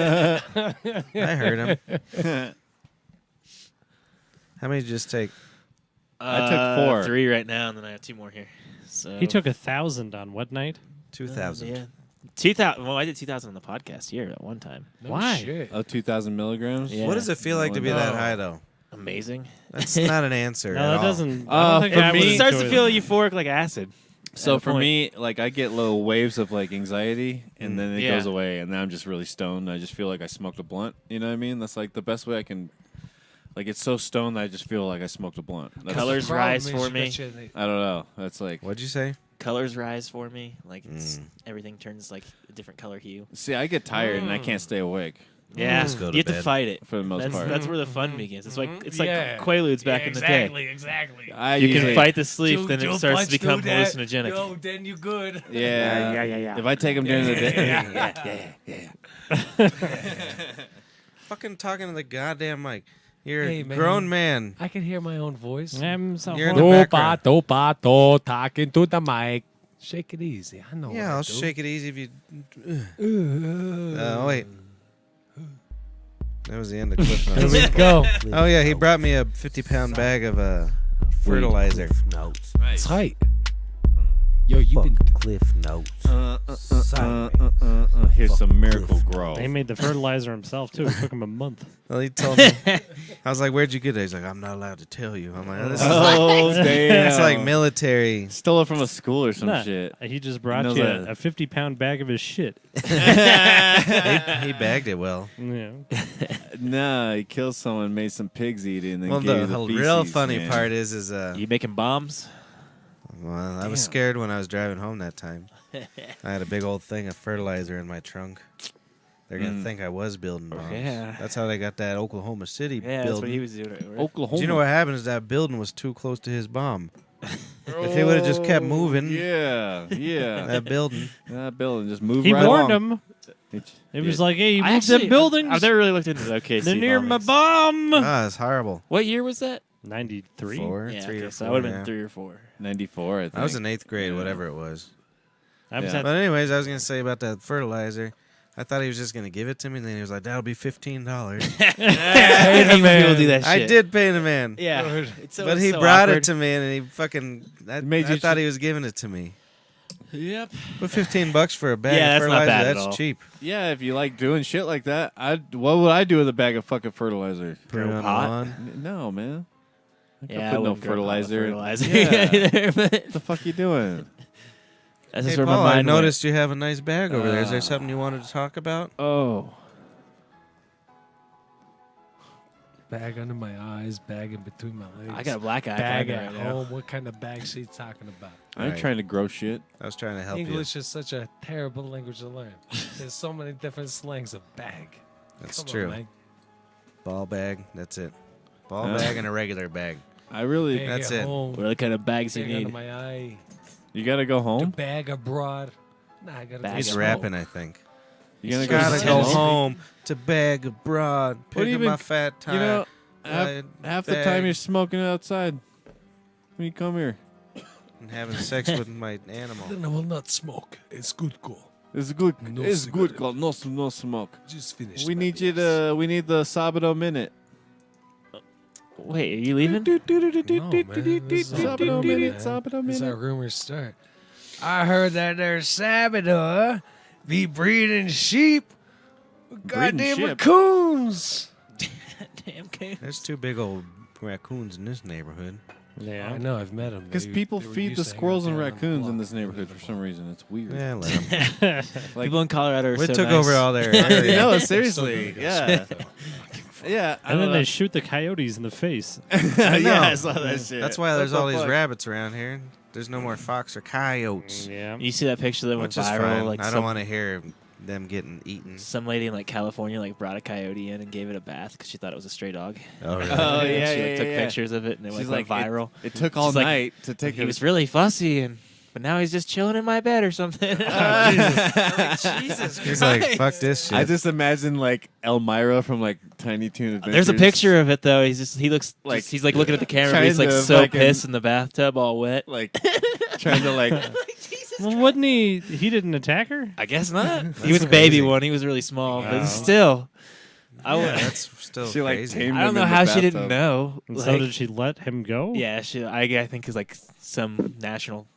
I heard him. How many did you just take? I took 4. 3 right now, and then I have 2 more here. So He took 1,000 on what night? 2,000. Yeah. 2,000. Well, I did 2,000 on the podcast here at one time. no Why? Shit. Oh, 2,000 milligrams? Yeah. What does it feel like to be that No. high, though? Amazing. That's not an answer No, at that all. doesn't. Uh, I don't think for I me- would It starts to enjoy feel that. euphoric like acid. So At a for point. me, like I get little waves of like anxiety, and then it Yeah. goes away, and then I'm just really stoned. I just feel like I smoked a blunt. You know what I mean? That's like the best way I can. Like it's so stoned that I just feel like I smoked a blunt. That's, Colors Problem rise is for you me. got your- I don't know. That's like. What'd you say? Colors rise for me. Like it's, everything turns like a different color hue. See, I get tired and I can't stay awake Yeah, Just go to you have to bed. fight it. for the most part. That's where the fun begins. It's like Yeah. Quaaludes back in the day. Exactly. I You usually- can fight the sleep, Joe- then Joe it starts Punch to become do that. hallucinogenic. Yo, then you good. Yeah. If I take them during the day. Fucking talking to the goddamn mic. You're Hey, a man. grown man. I can hear my own voice. I'm so You're in the horny. background. Topato, talking to the mic. Shake it easy. I know. Yeah, I'll shake it easy if you. it. Wait. That was the end of Cliff Here Notes. we go. Oh yeah, he brought me a 50-pound bag of fertilizer. Tight. Yo, you been Cliff Notes. Here's some Miracle Grow. He made the fertilizer himself too. It took him a month. Well, he told me. I was like, "Where'd you get it?" He's like, "I'm not allowed to tell you." I'm like, "This is like, Oh, damn. it's like military." Stole it from a school or some Nah, shit. He just brought knows you that. a 50-pound bag of his shit. He bagged it well. Yeah. Nah, he killed someone, made some pigs eat it, and then Well, gave the you the real feces, funny man. part is You making bombs? well, I was scared when I was driving home that time. I had a big old thing of fertilizer in my trunk. They're gonna think I was building bombs. Yeah. That's how they got that Oklahoma City Yeah, that's what building. he was doing. Oklahoma. Do you know what happened? Is that building was too close to his bomb. If he would have just kept moving, Yeah, that building. that building just moved He right warned along. him. It was like, hey, you I moved them actually- buildings. I've never really looked into the OKC. They're near my bombings. bomb. Ah, it's horrible. What year was that? 93. 4, Yeah, 3 okay, or 4. so I would have yeah. been 3 or 4. 94, I think. I was in 8th grade, Yeah. whatever it was. I was Yeah. at But anyways, I was gonna say about that fertilizer. I thought he was just gonna give it to me, and then he was like, "That'll be $15." People do that shit. I did pay the man. Yeah. It's But he so brought awkward. it to me, and he fucking. I Made you thought he was giving it to me. Yep. But $15 for a bag Yeah, of that's not fertilizer, bad at that's all. cheap. Yeah, if you like doing shit like that, what would I do with a bag of fucking fertilizer? Put it on the pot? lawn. No, man. I Yeah, put I no wouldn't grow pot with fertilizer. fertilizer Yeah. either, but What the fuck you doing? that's Hey, just where Paul, my I mind went. noticed you have a nice bag over there. Is there something you wanted to talk about? Oh. bag under my eyes, bag in between my legs. I got a black eye. bag kinda at right now. home. What kind of bag she talking about? I ain't Right. trying to grow shit. I was trying to help English is such a terrible language to learn. There's so many different slangs of bag. you. That's Come on, true. man. Ball bag, that's it. Ball Yeah. bag and a regular bag. I really. Bag That's at it. home, What kind of bags you bag under need? my eye. You gotta go The home. bag abroad. Nah, I gotta Bag go He's at home. rapping, I think. You gonna Gotta to go Tennessee? home to bag abroad. What do Pick you up been- my fat tire. You know, uh, half the bag, time you're smoking outside. When you come here, and having sex with my animal. Then I will not smoke. It's good call. it's good. No it's cigarette. good. Called no smoke. Just finish. We need you to. We need the Sabado minute. Wait, are you leaving? No, man. This is all Sabado rumor, minute. man. Sabado This is how minute. rumors start. I heard that there's Sabado be breeding sheep. with Goddamn sheep? raccoons. Damn, okay. There's 2 big old raccoons in this neighborhood. Yeah. I know. I've met them. Because people feed the squirrels and raccoons in this neighborhood for some reason. It's weird. Yeah, let 'em. People in Colorado are We so took nice. over all their area. No, seriously. Yeah. Yeah. And then they shoot the coyotes in the face. I know. Yeah, I saw that shit. That's why What there's the all these fuck? rabbits around here. There's no more fox or coyotes. Yeah. You see that picture that went Which is viral? fine. Like I don't want to hear them getting eaten. some lady in like California like brought a coyote in and gave it a bath because she thought it was a stray dog. Oh, really? Oh, yeah, she like, yeah, took yeah. pictures of it and it She's went like, viral. It took all She's like, night to take He it. was really fussy but now he's just chilling in my bed or something. Jesus He's like, fuck this shit. I just imagine like Elmira from like Tiny Toon Adventures. There's a picture of it though. He looks Like, like he's like looking at the camera. But he's trying like to so fucking- pissed in the bathtub, all wet. like trying to like. Well, wouldn't he? He didn't attack her. I guess not. He That's was a baby crazy. one. He was really small, Wow. but still, I yeah, would. that's still She, like, crazy. tamed I don't him know in the how she didn't bathtub. know. And so Like, did she let him go? Yeah, I think is like some national,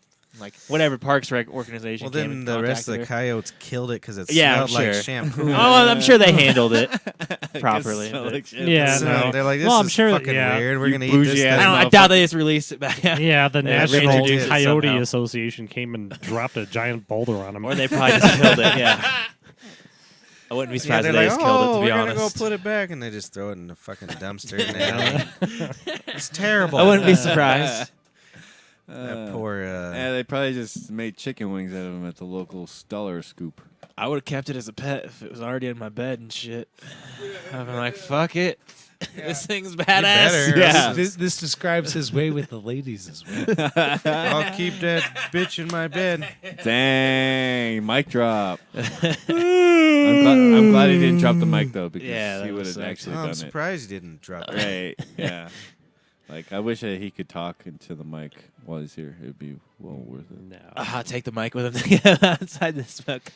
like whatever Parks Rec organization. Well, came then and the rest of the contacted her. coyotes killed it because it Yeah, I'm smelled like sure. shampoo. Oh, well, I'm sure they handled it It properly. smelled but- like shit. Yeah, So no. they're like, this Well, I'm is sure that- fucking yeah. weird. We're You gonna eat bougie this. ass then." I doubt they just released it back. Yeah, the Yeah, National reintroduced it Coyote somehow. Association came and dropped a giant boulder on him. Or they probably just killed it. Yeah. I wouldn't be Yeah, surprised they're if they like, just killed it. To we're be gonna honest, go put it back, and they just throw it in the fucking dumpster. It's terrible. I wouldn't be surprised. That poor. Yeah, they probably just made chicken wings out of them at the local Stellar Scoop. I would have kept it as a pet if it was already in my bed and shit. I've been like, fuck it. This thing's badass. better. Yeah. This describes his way with the ladies as well. I'll keep that bitch in my bed. Dang, mic drop. I'm glad he didn't drop the mic though, because Yeah, he that would have sucks. actually Oh, I'm done it. surprised he didn't drop it. Right? Yeah. Like I wish he could talk into the mic while he's here. It'd be well worth it. No. Take the mic with him outside the smoke.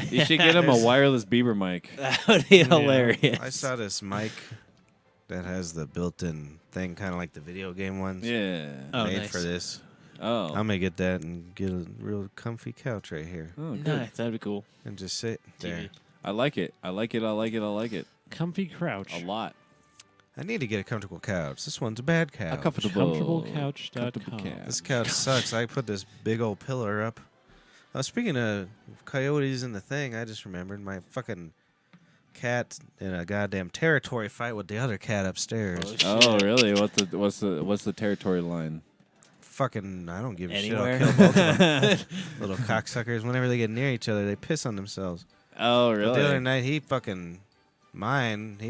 You should get him a wireless Bieber mic. That would be hilarious. I saw this mic that has the built-in thing, kind of like the video game ones. Yeah. Oh, made nice. for this. Oh. I'm gonna get that and get a real comfy couch right here Oh, good. Nice. That'd be cool. and just sit there. I like it. I like it. I like it. I like it Comfy crouch. a lot. I need to get a comfortable couch. This one's a bad couch. Comfortablecouch.com. Comfortable couch. This couch sucks. I put this big old pillar up. Speaking of coyotes and the thing, I just remembered my fucking cat in a goddamn territory fight with the other cat upstairs. Oh, really? What's the territory line? Fucking, I don't give a Anywhere. shit. I'll kill both of them. Little cocksuckers. Whenever they get near each other, they piss on themselves. Oh, But really? the other night, he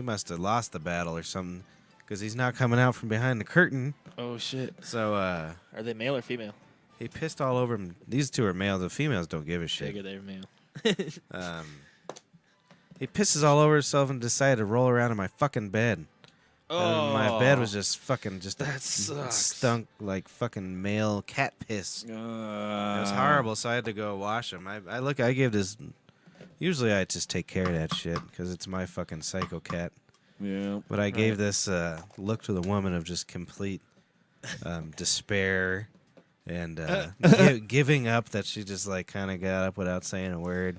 must have lost the battle or something, because he's not coming out from behind the curtain. Oh shit. So Are they male or female? he pissed all over him. These two are male. The females don't give a Figure shit. they're male. He pisses all over himself and decided to roll around in my fucking bed. And my bed was just fucking That sucks. stunk like fucking male cat piss. It was horrible, so I had to go wash him. I gave this. Usually I just take care of that shit because it's my fucking psycho cat. Yeah. But I gave this look to the woman of just complete despair and giving up, that she just like kind of got up without saying a word,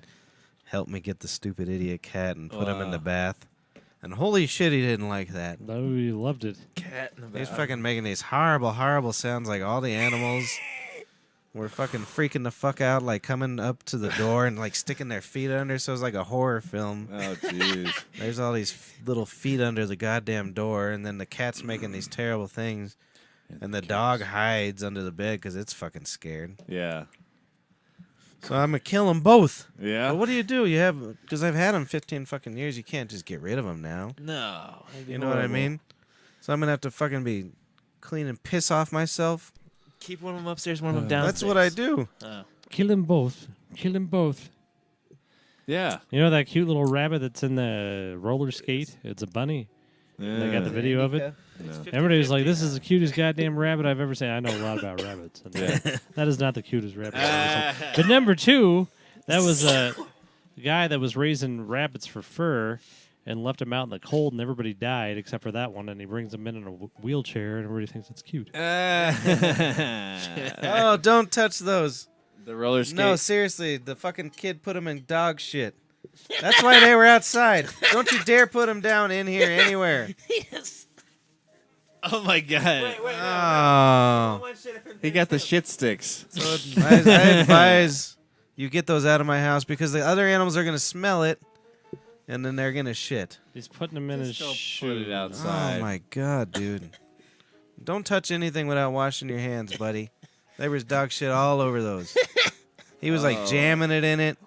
helped me get the stupid idiot cat and put him in the bath. And holy shit, he didn't like that. Oh, you loved it. Cat in the He's back. fucking making these horrible, horrible sounds like all the animals were fucking freaking the fuck out, like coming up to the door and like sticking their feet under. So it's like a horror film. Oh, jeez. There's all these little feet under the goddamn door, and then the cat's making these terrible things. And the dog hides under the bed because it's fucking scared. Yeah. So I'm gonna kill them both. Yeah. But what do? You have, because I've had them 15 fucking years. You can't just get rid of them now. No. that'd be You know what I horrible. mean? So I'm gonna have to fucking be cleaning piss off myself. Keep one of them upstairs, one of them downstairs. That's what I do. Oh. Kill them both. Kill them both. Yeah. You know that cute little rabbit that's in the roller skate? It's a bunny. They got the video of it. Everybody was like, "This is the cutest goddamn rabbit I've ever seen." I know a lot about rabbits. And that is not the cutest rabbit I've ever seen. But number two, that was a guy that was raising rabbits for fur and left them out in the cold, and everybody died except for that one. And he brings them in a wheelchair, and everybody thinks it's cute. Oh, don't touch those. The roller skate. No, seriously, the fucking kid put them in dog shit. That's why they were outside. Don't you dare put them down in here anywhere. Oh my god. Oh. He got the shit sticks. So I advise you get those out of my house, because the other animals are going to smell it, and then they're going to shit. He's putting them in his Put shoe. it outside. Oh my god, dude. Don't touch anything without washing your hands, buddy. There was dog shit all over those. He was like jamming it in it.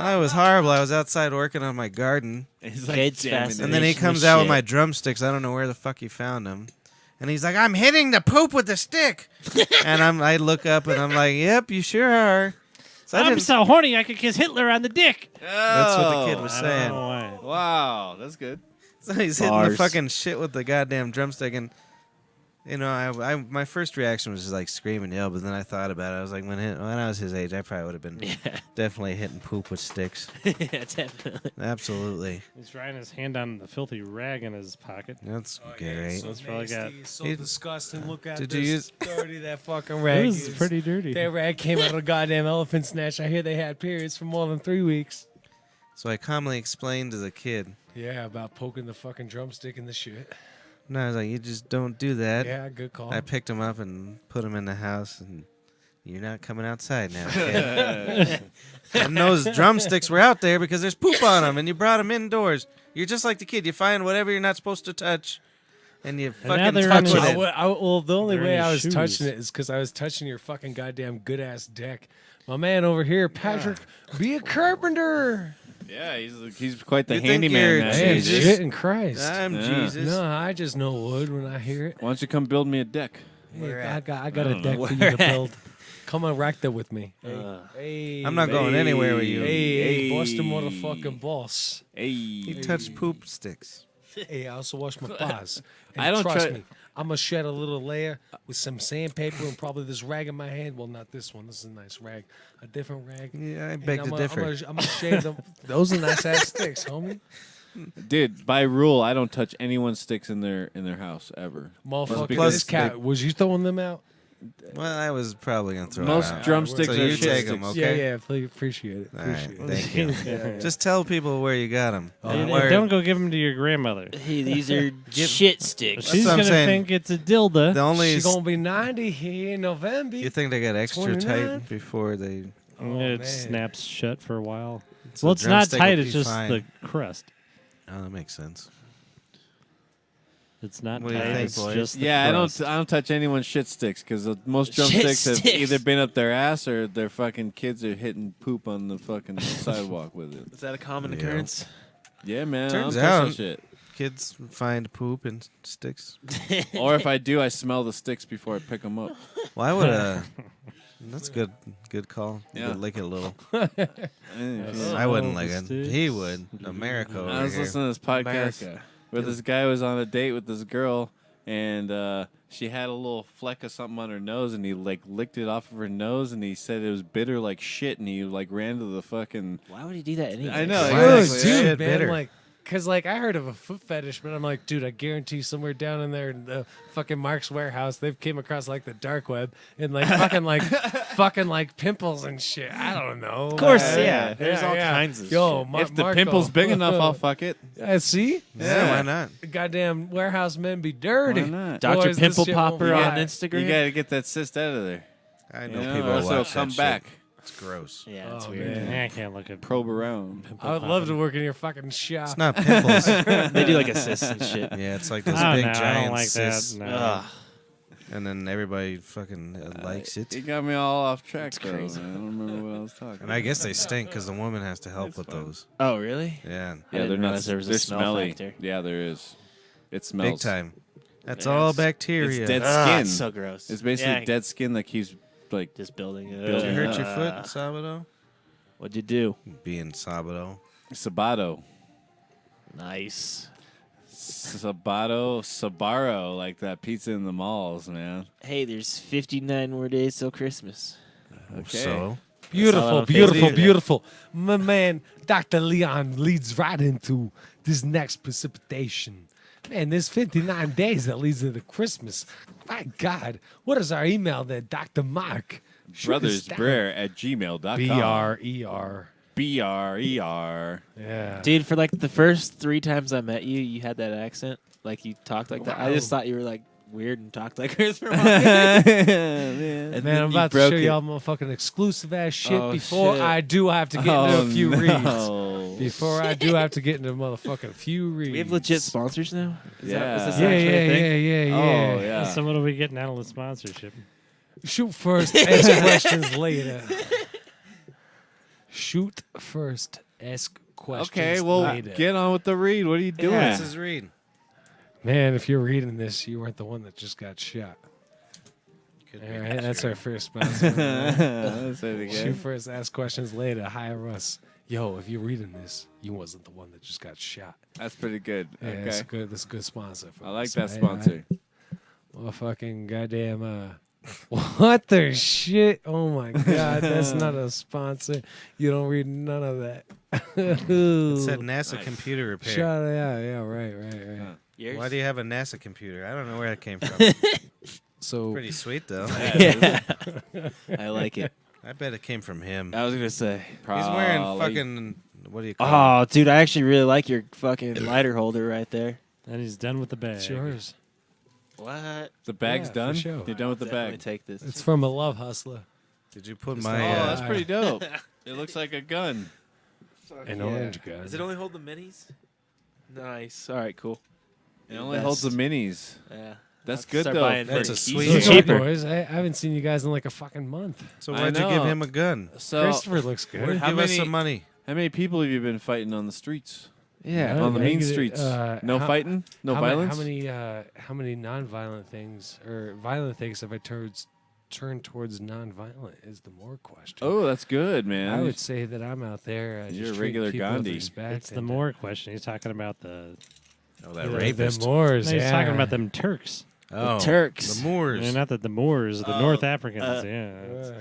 Oh, it was horrible. I was outside working on my garden. He's Kids jamming fast. it. And then he Fascination comes with out with shit. my drumsticks. I don't know where the fuck he found them. And he's like, I'm hitting the poop with the stick. And I look up and I'm like, yep, you sure are. So I I'm didn't- so horny I could kiss Hitler on the dick. That's what the kid was I don't saying. know why. Wow, that's good. So he's hitting the Bars. fucking shit with the goddamn drumstick. And, you know, I my first reaction was just like scream and yell. But then I thought about it. I was like, when I was his age, I probably would have been Yeah, definitely hitting poop with sticks. yeah, definitely. Absolutely. He's trying his hand on the filthy rag in his pocket. That's Oh, yeah, great. it's so That's probably got- nasty, so It- disgusting. Look at Did this you use- dirty that fucking It rag was is. pretty dirty. That rag came out of a goddamn elephant snatch. I hear they had periods for more than 3 weeks. So I calmly explained to the kid. Yeah, about poking the fucking drumstick in the shit. No, I was like, you just don't do that. Yeah, good call. I picked him up and put him in the house, and you're not coming outside now, kid. And those drumsticks were out there because there's poop on them, and you brought them indoors. You're just like the kid. You find whatever you're not supposed to touch, and you now fucking they're fuck in with his- it. Well, the only They're in way his I was shoes. touching it is because I was touching your fucking goddamn good ass deck. My man over here, Patrick, be a carpenter. Yeah, he's quite the You think handyman. you're nowadays. Man, Jesus. shit in Christ. I'm Yeah. Jesus. No, I just know wood when I hear it. Why don't you come build me a deck? Hey, I got a don't deck know. for you to build. Come on, rack that with me. Uh, Hey, I'm not going anywhere with you. Hey, boss the motherfucking boss. Hey, He touched poop sticks. Hey, I also wash my paws. And I don't trust try- me. I'm gonna shed a little layer with some sandpaper and probably this rag in my hand. Well, not this one. This is a nice rag. A different rag. Yeah, I And beg I'm to gonna- differ. I'm gonna shave them. Those are nice ass sticks, homie. dude, by rule, I don't touch anyone's sticks in their house ever. Motherfucker, because this cat. Was you throwing them out? Well, I was probably going to throw Most it out. drumsticks So are you shit take sticks. 'em, okay? Yeah, please appreciate it. All right, Appreciate it. thank you. Just tell people where you got them. And don't go give them to your grandmother. hey, these are shit sticks. She's what I'm gonna saying. think it's a dildo. The only She's gonna be 90 here in November. you think they got extra 29? tight before they? It man. snaps shut for a while. so Well, it's not drumstick tight. would It's be just fine. the crust. Oh, that makes sense. It's not What do you tight. think, It's boys? just the Yeah, crust. I don't touch anyone's shit sticks because most Shit drumsticks have sticks. either been up their ass or their fucking kids are hitting poop on the fucking sidewalk with it. Is that a common Yeah. occurrence? Yeah, man. Turns I don't touch out- that shit. Kids find poop in sticks. Or if I do, I smell the sticks before I pick them up. Why would That's good. Good call. You Yeah. could lick it a little. I I wouldn't the lick it. sticks. He would. America over was here. listening to this podcast America. where this guy was on a date with this girl, and she had a little fleck of something on her nose, and he like licked it off of her nose, and he said it was bitter like shit, and he like ran to the fucking. Why would he do that anyway? I know. Why exactly. is Dude, shit man, bitter? like, cause like I heard of a foot fetish, but I'm like, dude, I guarantee somewhere down in there in the fucking Mark's warehouse, they've came across like the dark web and like fucking like pimples and shit. I don't know. Of course, Yeah, yeah. There's all kinds of Yo, shit. If the Marco. pimple's big enough, I'll fuck it. See, Yeah, why not? the goddamn warehouse men be dirty. Why not? Dr. Boys, this Pimple shit won't Popper on fly. Instagram. You gotta get that cyst out of there. I You know know, people or else it'll watch come that back. Shit. It's gross. Yeah, it's Oh, weird. man. I can't look at Probe around. I would love to work in your fucking shop. It's not pimples. They do like assists and shit. Yeah, it's like this I big don't know. I giant don't like cyst, that. No. Ugh. and then everybody fucking likes it. You got me all off track, It's though. crazy. Man. I don't remember what I was talking. And I guess they stink because the woman has to help It's with fine. those. Oh, really? Yeah, I Yeah, didn't they're not. realize there was a They're smell smelly. factor. Yeah, there is. It smells big time. That's Yeah, all it's- bacteria. It's dead Ugh, skin. it's so gross. It's basically Yeah, dead skin that keeps like. Just building it. Did you hurt your Ugh. foot, Sabado? What'd you do? Being Sabado. Sabado. Nice. Sabaro, like that pizza in the malls, man. Hey, there's 59 more days till Christmas. Okay. So, Beautiful, on beautiful, Facebook. beautiful. My man, Dr. Leon leads right into this next precipitation. Man, there's 59 days that leads into Christmas. My God, what is our email there, Dr. Mark? Shoot us down. Brothersbrer@gmail.com. B-R-E-R. BRER. Yeah. Dude, for like the first 3 times I met you, you had that accent. Like you talked like that. I just Wow. thought you were like weird and talked like Christopher Walken. Man. And Man, then I'm you about to broke show it. y'all motherfucking exclusive ass shit Oh, before shit. I do have to get into a few reads. no. Before I do have to get into motherfucking few reads. We have legit sponsors now. Is Yeah. is this Yeah, actually a thing? yeah. Oh yeah. So what are we getting out of the sponsorship? Shoot first, ask questions later. Shoot first, ask questions Okay, well, later. get on with the read. What are you doing? What's his read? Man, if you're reading this, you weren't the one that just got shot. Could All be. right, that's our first sponsor. Let's say it Shoot again. first, ask questions later. Hire us. Yo, if you're reading this, you wasn't the one that just got shot. That's pretty good. Yeah, Okay. that's good. That's a good sponsor. For I like us. that sponsor. Well, fucking goddamn. What the shit? Oh my god, that's not a sponsor. You don't read none of that. It said NASA Nice. computer repair. Shut it out. Yeah, right. Yours? Why do you have a NASA computer? I don't know where that came from. So Pretty sweet though. Yeah. I like it. I bet it came from him. I was gonna say. He's wearing Probably. fucking what do you call Oh, dude, I actually really like your fucking lighter holder right there. And he's done with the bag. it's yours. What? The bag's Yeah, for done. sure. You're done with the Definitely bag. take this. It's from a love hustler. it? Did you put It's my? not- Oh, Yeah. that's pretty dope. It looks like a gun. An orange gun. Does it only hold the minis? Nice. All right, cool. It only holds the minis. Yeah. That's I'll good start though. buying That's for a easy. sweet- Look, cheaper. boys, I haven't seen you guys in like a fucking month. So I why'd you give know. him a gun? So, Christopher looks good. How Give us many- some money. how many people have you been fighting on the streets? Yeah. On the mean Negative- streets. No how- fighting? No how violence? How many non-violent things or violent things have I turned towards non-violent? Is the more question. Oh, that's good, man. I would say that I'm out there. You're just a treating regular people with Gandhi. respect It's the and, more question. He's talking about the. Oh, that the rapist. Moors. No, he's yeah. talking about them Turks. Oh, Turks. the Moors. Yeah, not the Moors, the North Africans. yeah.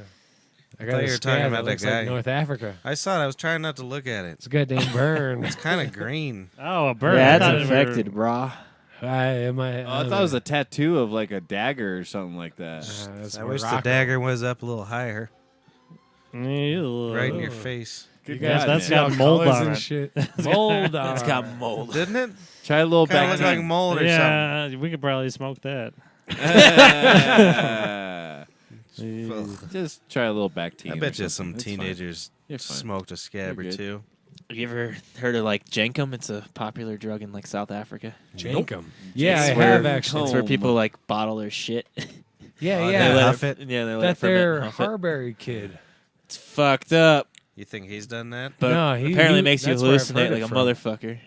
I thought got you a were talking scab about that that looks like guy. North Africa. I saw it. I was trying not to look at it. It's a goddamn burn. It's kind of green. Oh, a bird. Yeah, I that's thought it were- infected, brah. I thought it was a tattoo of like a dagger or something like that. I wish the dagger was up a little higher, Ew. right in your face. You Good guys God, that's man. got mold colors on and it. shit. Mold on It's got mold. Didn't it? Try a little Kind of back looked like mold or Yeah, we could probably smoke that. something. Just try a little back team. I or bet you some something. It's fine. teenagers You're fine. smoked a scab You're or good. two. Have you ever heard of like jenkem? It's a popular drug in like South Africa. Jankum. Yeah, It's I where- have actually. It's where people like bottle their shit. Yeah, Oh, yeah. they let huff it? Yeah, they let That it ferment there and huff it. Harbury kid. It's fucked up, You think he's done that? but No, apparently it makes you that's where I've hallucinate heard like it a from. motherfucker.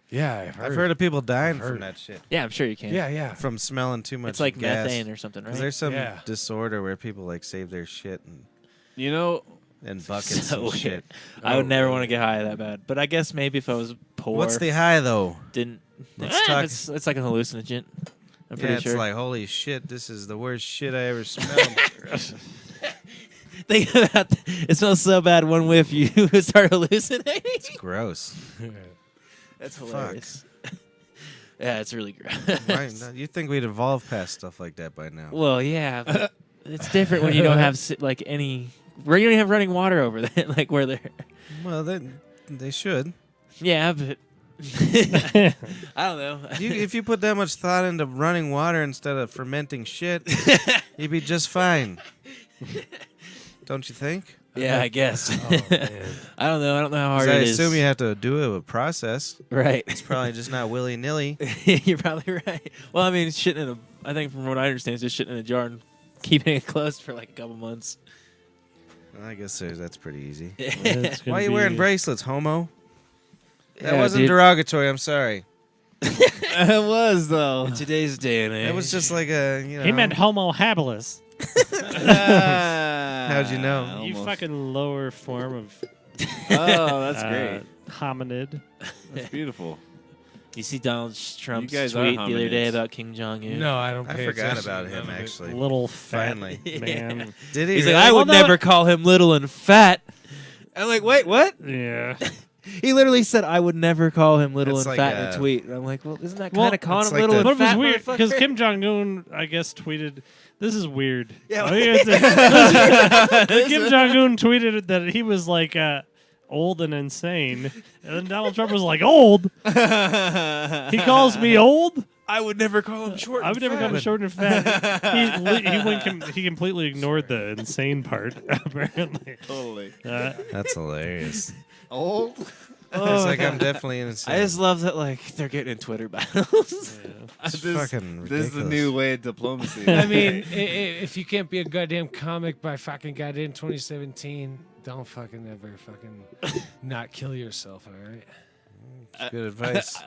Yeah, I've heard of people dying I've heard from it. that shit. Yeah, I'm sure you can. Yeah, yeah. From smelling too much It's like gas. methane or something, 'Cause right? there's some Yeah. disorder where people like save their shit You know, in buckets So and weird. shit. I would never want to get high that bad, but I guess maybe if I was poor, What's the high though? didn't. Let's talk- It's like a hallucinogen. I'm Yeah, pretty it's sure. like holy shit, this is the worst shit I ever smelled. Think about it smells so bad. One whiff, you start hallucinating. It's gross. That's Fuck. hilarious. Yeah, it's really gross. You'd think we'd evolve past stuff like that by now. Well, yeah, but it's different when you don't have like any. Where you don't have running water over there, like where they're. Well, they should. Yeah, but I don't know. If you put that much thought into running water instead of fermenting shit, you'd be just fine. Don't you think? Yeah, I guess. Oh, man. I don't know. I don't know how 'Cause hard I it is. assume you have to do a process. Right. It's probably just not willy nilly. You're probably right. Well, I mean, shitting in a. I think from what I understand, it's just shitting in a jar and keeping it closed for like a couple months. I guess that's pretty easy. It's gonna Why are you be- wearing bracelets, homo? That Yeah, wasn't dude. derogatory. I'm sorry. it was though. In today's day and age. It was just like a, you know. He meant Homo habilis. How'd you know? You fucking lower form of Oh, that's great. hominid. That's beautiful. You see Donald Trump's You guys are tweet the other day hominids. about Kim Jong Un? No, I don't. I pay forgot attention about to him, none of it. actually. Little fat Finally. man. Did he? He's really? like, I would Well, no. never call him little and fat. I'm like, wait, what? Yeah. He literally said, I would never call him little That's and like fat in a- a tweet. And I'm like, well, isn't that Well, kind of calling it's him like little the- and But it was fat? weird because motherfucker? Kim Jong Un, I guess, tweeted, "This is weird." Yeah, I well- think it's- Kim Jong Un tweeted that he was like old and insane, and then Donald Trump was like, "Old? He calls me old? I would never call him short. I would never call him short and fat. He completely ignored the insane part. Apparently, Totally. That's hilarious. Old. It's like I'm definitely insane. I just love that they're getting in Twitter battles. It's fucking ridiculous. This is the new way of diplomacy. I mean, if you can't be a goddamn comic by fucking goddamn 2017, don't fucking ever fucking not kill yourself, all right? Good advice.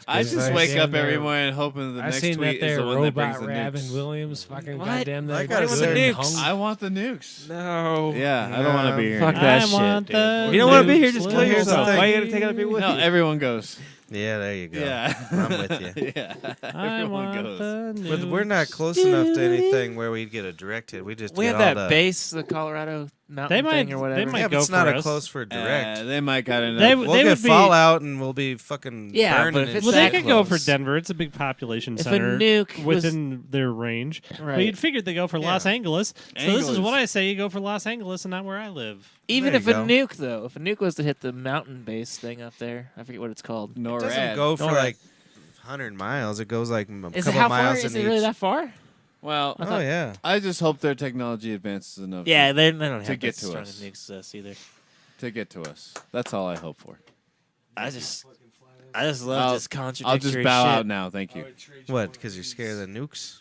I just advice. wake up Damn, every there- morning hoping the I next seen tweet that is there the one that brings robot the Robin nukes. Williams fucking What? goddamn I that. got a What with the certain- nukes? I want the nukes. No. Yeah, I don't want to be here. Fuck that shit, want dude. the If you don't want to be nukes, here, just kill here's the yourself. thing. Why you gotta take other people with No, you? everyone goes. Yeah, there you go. Yeah, I'm with you. Yeah, I everyone want goes. the But we're not nukes. close enough to anything where we'd get a direct hit. We just We get have all that the, base, the Colorado mountain They thing might- or whatever. they might Yeah, but go it's not for a us. close for direct. They might got enough. They We'll would get be- Fallout and we'll be fucking Yeah, burning but if and it's Well, shit. they that could go for close. Denver. It's a big population If a center nuke was- within their range. But Right. you'd figured they go for Los Yeah. Angeles. So this is Angeles. what I say: you go for Los Angeles and not where I live. Even There if you a go. nuke, though, if a nuke was to hit the mountain base thing up there, I forget what it's called. It NORAD. doesn't go for NORAD. like 100 miles. It goes like a Is it couple how far? miles Is in it really each. that far? Well, Oh yeah. I just hope their technology advances enough. Yeah, they don't have To get as to strong us. as nukes as us either. to get to us. That's all I hope for. I just love I'll- this contradictory I'll just bow shit. out now. Thank you. What? Because you're scared of the nukes?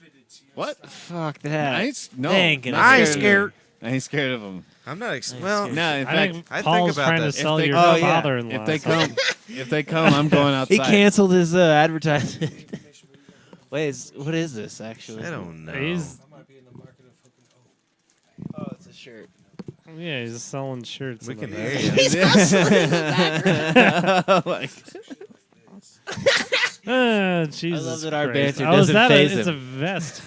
What? Fuck that. I ain't, no, They ain't gonna not I ain't of scared. them. I ain't scared of them. I'm not. I'm Well, scared. No, in I fact, think I think Paul's about trying that. to sell they- your oh, yeah. father-in-law. if they something. come, if they come, I'm going outside. He canceled his advertisement. Wait, what is this actually? I don't know. He's Oh, it's a shirt. yeah, he's selling shirts. We in can the hear back. you. He's hustling in the background. Ah, Jesus love that our Christ. banter Oh, is doesn't that faze it's him. a vest.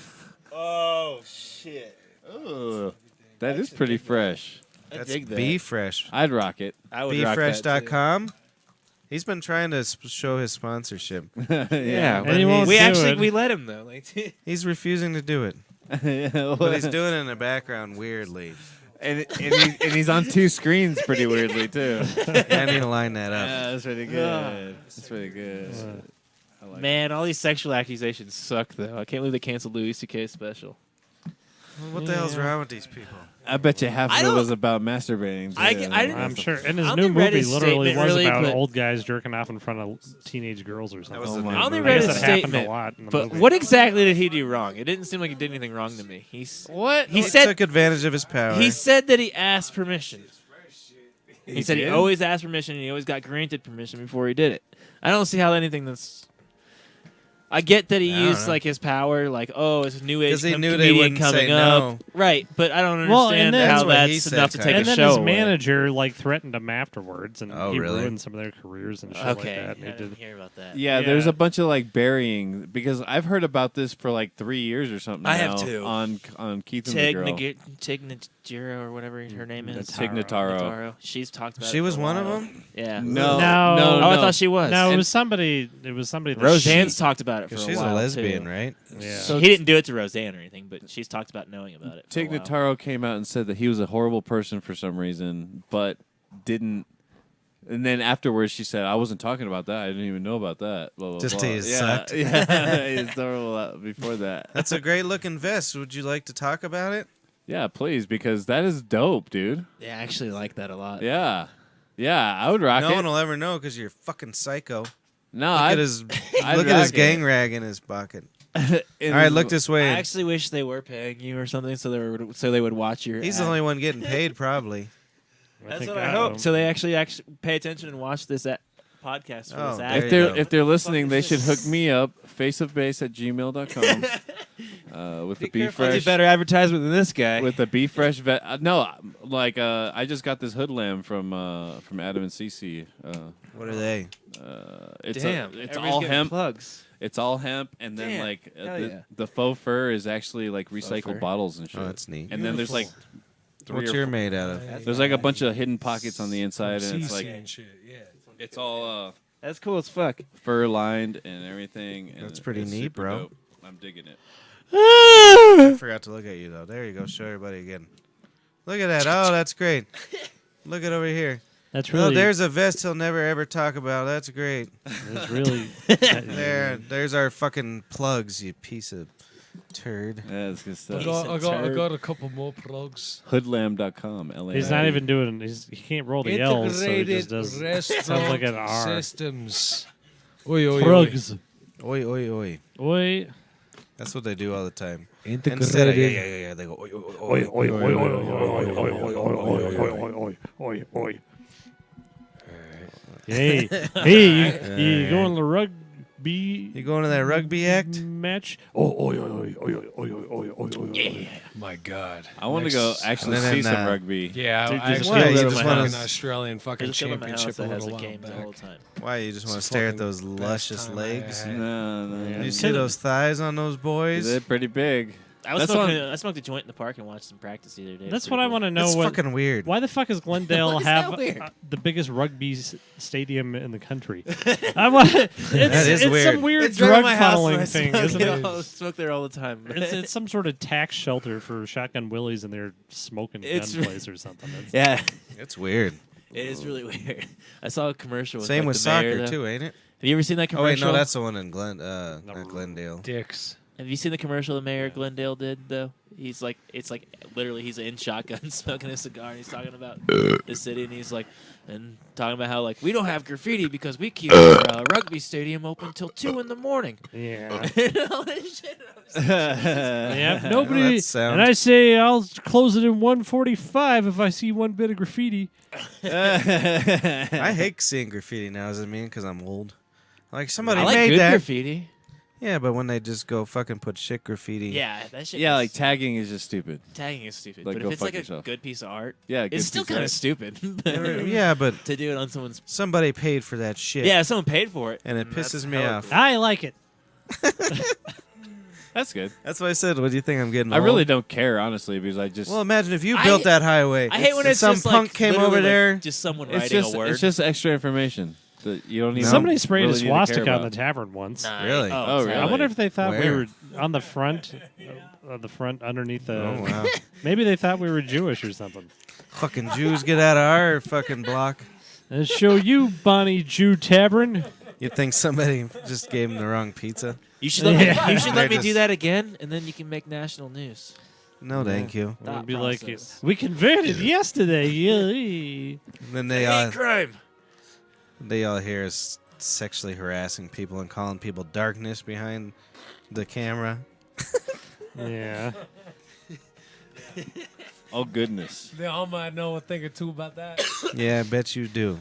Oh shit! Ooh, that is pretty fresh. That's dig that. Be Fresh. I'd rock it. I would rock that, too. BeFresh.com. He's been trying to show his sponsorship. Yeah, But but he won't we do actually it. we let him though. Like, He's refusing to do it. Yeah, But he's doing it in the background weirdly. and he's on two screens pretty weirdly too. I need to line that up. Yeah, that's pretty good. That's pretty good. I like man, all these sexual accusations suck though. I can't believe they canceled Louis C.K.'s special. What the hell's wrong with these people? I bet you half I of it don't- was about masturbating. too. I didn't- I'm sure. And his I new only read movie his literally statement, was really, about but- old guys jerking off in front of teenage girls or something. was Oh the my new I only movie. read I his guess it happened statement, a lot in the but movie. what exactly did he do wrong? It didn't seem like he did anything wrong to me. What? He He said took advantage of his power. he said that he asked permission. He said he did? always asked permission and he always got granted permission before he did it. I don't see how anything that's. I get that he I don't used know. like his power, like it's a new age 'Cause he knew they comedian wouldn't coming say up, no. right? But I don't Well, and understand then- how That's what he that's said, enough to kinda. take and a then show his away. manager like threatened him afterwards, and Oh, he really? ruined some of their careers and shit Okay, like that. And I he didn't did. hear about that. Yeah, Yeah. there's a bunch of like burying because I've heard about this for like 3 years or something. I have now too. on Keith and the girl. Tig Notaro or whatever her name is. Nataro. Tig Notaro. Notaro. She's talked about. She it was for a one of while. them? Yeah. No, No. no, Oh, I thought she was. No, it And was somebody. It was somebody. That Roseanne's she- talked about it for Because a she's while a lesbian, too. right? Yeah. So he didn't do it to Roseanne or anything, but she's talked about knowing about it. For Tig a while. Notaro came out and said that he was a horrible person for some reason, but didn't. And then afterwards, she said, "I wasn't talking about that. I didn't even know about that." Blah, blah, Just blah. he yeah, sucked. Yeah, he's horrible before that. That's a great looking vest. Would you like to talk about it? Yeah, please, because that is dope, dude. Yeah, I actually like that a lot. Yeah, yeah, I would rock No it. one will ever know because you're fucking psycho. No, Look I'd, at his I'd look at his rock it. gang rag in his pocket. All All right, look this I way. actually wish they were paying you or something, so they would watch your. He's ad. the only one getting paid, probably. That's think what I hope. So they actually pay attention and watch this podcast for Oh, this there ad. you go. If they're listening, they should hook me up, faceofbase@gmail.com, with the Be I'll do Fresh. better advertisement than this guy. With the Be Fresh vet. No, like I just got this hood lamb from Adam and Cece. What are they? It's Damn, it's everybody's all getting hemp. plugs. It's all hemp, and then Damn, like hell yeah. the faux fur is actually like fur. recycled bottles and shit. Oh, that's neat. And then there's like What's or your four- made out of? there's like a bunch of hidden pockets on the inside, and it's CC like and shit, yeah. it's all That's cool as fuck. fur lined and everything. And That's pretty it's neat, super bro. dope. I'm digging it. I forgot to look at you though. There you go. Show everybody again. Look at that. Oh, that's great. Look at over here. That's Oh, really. there's a vest he'll never ever talk about. That's great. That's really. There's our fucking plugs, you piece of turd. Yeah, that's good stuff. I got a couple more plugs. Hoodlam.com. LA. He's not even doing. He can't roll the L's, so he just does. Restaurant Sounds like an R. Systems. Oi, oi, oi. Plugs. Oi, oi, oi. Oi. That's what they do all the time. Integrated. Instead of, yeah. They go, oi, oi, oi, oi, Oi. Hey, you going to the rugby You going to that rugby act? match? My God. I want to go actually And then, see some rugby. Yeah, Dude, I just actually why? went You to just a wanna- fucking Australian fucking There's a club in my house championship a that has little the while games back. all the time. Why, you just want to It's stare at fucking those luscious time I legs? had. No. You see those thighs on those boys? They're pretty big. I smoked a joint in the park and watched some practice the other day. That's what I want to know. That's fucking weird. Why the fuck does Glendale Why is that have weird? the biggest rugby stadium in the country? I want. It's weird. some weird It's right drug by my house, funneling and I thing, smoke isn't it it? all- smoke there all the time. It's some sort of tax shelter for shotgun willies and their smoking gun It's- place or something. yeah, It's weird. it is really weird. I saw a commercial. With, Same like, with the mayor, soccer, though. too, ain't it? Have you ever seen that Oh, commercial? wait, no, that's the one in not Glendale. Dicks. Have you seen the commercial the mayor of Glendale did though? He's like, it's like literally he's in shotgun smoking a cigar and he's talking about the city and he's like, and talking about how like we don't have graffiti because we keep our rugby stadium open till 2 in the morning. Yeah. And all this shit. Yeah. Oh, Nobody. that sounds- And I say I'll close it in 1:45 if I see one bit of graffiti. I hate seeing graffiti now. Does it mean because I'm old? Like, somebody I like made good that. graffiti. Yeah, but when they just go fucking put shit graffiti. Yeah, that shit. Yeah, is- like tagging is just stupid. tagging is stupid. Like, But go if it's fuck like yourself. a good piece of art, Yeah, good it's still piece of kind of art. stupid. Yeah, but to do it on someone's. somebody paid for that shit. Yeah, someone paid for it, And it that's pisses me hella off. cool. I like it. That's good. That's why I said, what do you think I'm getting I old? really don't care, honestly, because I just. Well, imagine if you I- built that highway. I hate when and it's some just punk like came literally, over like, there. just someone it's writing just a word. it's just extra information that you don't even. Somebody sprayed really a need to care swastika on about. the tavern once. Nah, Really? Oh, sorry. really? I wonder if they thought we Where? were on the front, underneath the. Oh, wow. Maybe they thought we were Jewish or something. Fucking Jews, get out of our fucking block. And show you, Bonnie Jew Tavern. You think somebody just gave him the wrong pizza? You should let Yeah. me. You should let me They're do just- that again, and then you can make national news. No, thank you. It Thought would be like, process. we converted yesterday. Yeah. And then Hate crime. they all hear us sexually harassing people and calling people darkness behind the camera. Yeah. Oh goodness. They all might know a thing or two about that. Yeah, I bet you do.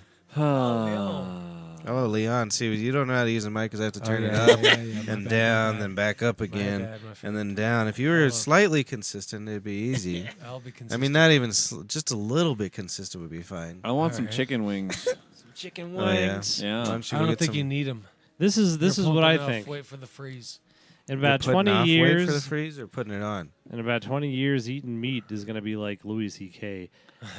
Oh, Leon, see, you don't know how to use a mic because I have to turn it up and down, then back up again, and then down. If you were slightly consistent, it'd be easy. I'll be consistent. I mean, not even just a little bit consistent would be fine. I want some Alright. chicken wings. Some chicken Oh, yeah. wings. Why Yeah. don't you I go don't get think some- you need them. This is what I think. Wait for the freeze. In You're about putting 20 off weight years, for the freeze or putting it on? in about 20 years, eating meat is going to be like Louis C.K.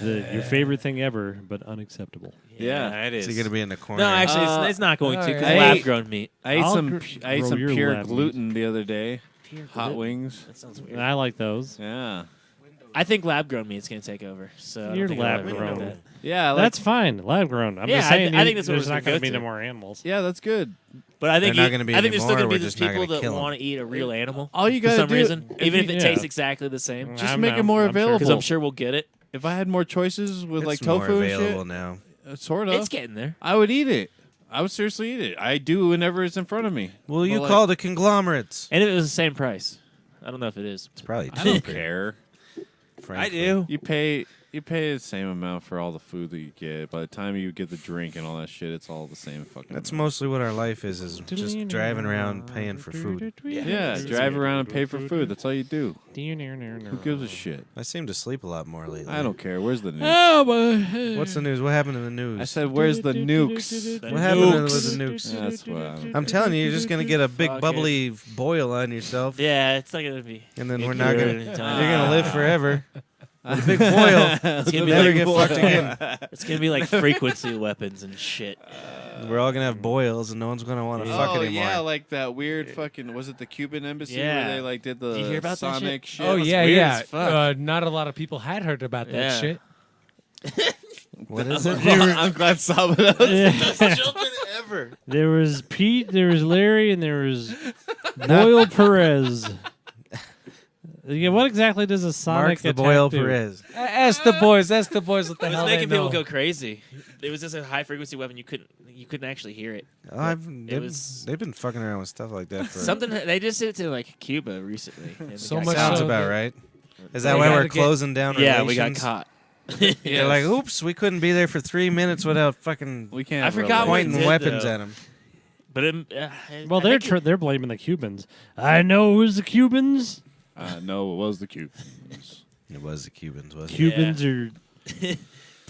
Your favorite thing ever, but unacceptable. Yeah. it is. So you're gonna be in the corner. no, actually, Uh, it's not going to because alright. I- lab-grown meat. I ate I'll some. grow I ate some your pure lab meat. gluten the other day. Pure Hot gluten? wings. That sounds And weird. I like those. Yeah. I think lab-grown meat's going to take over. So I don't You're think I'll ever lab-grown. do that. Yeah. Like, That's fine. Lab grown. I'm Yeah, just I saying think that's what there's it's not gonna going to be go no to. more animals. yeah, that's good. But I think They're not gonna be I think there's still anymore, going to we're be those just not people gonna that kill 'em. want to eat a real animal. All you for gotta some do- reason, if even you- if it yeah. tastes exactly the same. Just I'm make it down- more I'm sure. available. Because I'm sure we'll get it. If I had more choices with It's like more tofu and available shit, now. sort of, It's getting there. I would eat it. I would seriously eat it. I do whenever it's in front of me. Well, you But, like, call the conglomerates. And if it was the same price. I don't know if it is. It's probably I don't cheaper. care. frankly. You pay the same amount for all the food that you get. By the time you get the drink and all that shit, it's all the same fucking. That's amount. mostly what our life is just driving around paying for food. Yeah, drive around and pay for food. That's all you do. Who gives a shit? I seem to sleep a lot more lately. I don't care. Where's the news? What's the news? What happened in the news? I said, where's the nukes? what happened with the nukes? That's what I'm telling you, you're just gonna get a big Fuck it. bubbly boil on yourself, Yeah, it's not going to be. and then It we're could not be gonna. any time. You're gonna live forever. With a big boil. It's gonna be Never like get fucked again. It's gonna be like frequency weapons and shit. We're all gonna have boils, and no one's gonna want to fuck Oh anymore. yeah, like that weird fucking. Was it the Cuban embassy Yeah. where they like did the Did you hear about that Sonic shit? shit? Oh That's yeah, weird yeah. as fuck. Not a lot of people had heard about that Yeah. shit. What is it? I'm glad Sabado. Jumping ever. There was Pete, there was Larry, and there was Boyle Perez. Yeah, what exactly does a Mark Sonic the attack Boyle do? Perez. Ask the boys. That's the boys. What the It was hell making they people know. go crazy. It was just a high frequency weapon. You couldn't actually hear it. Oh, was- they've been fucking around with stuff like that for Something they just did it to like Cuba recently. and we So got much caught. sounds so about that- right. Is They that why gotta we're get- closing down Yeah, relations? we got caught. They're like, oops, we couldn't be there for 3 minutes without fucking We can't. I forgot what pointing did, weapons though. at them. But Well, they're blaming the Cubans. I know it was the Cubans. No, it was the cube. It was the Cubans, wasn't it? Cubans are.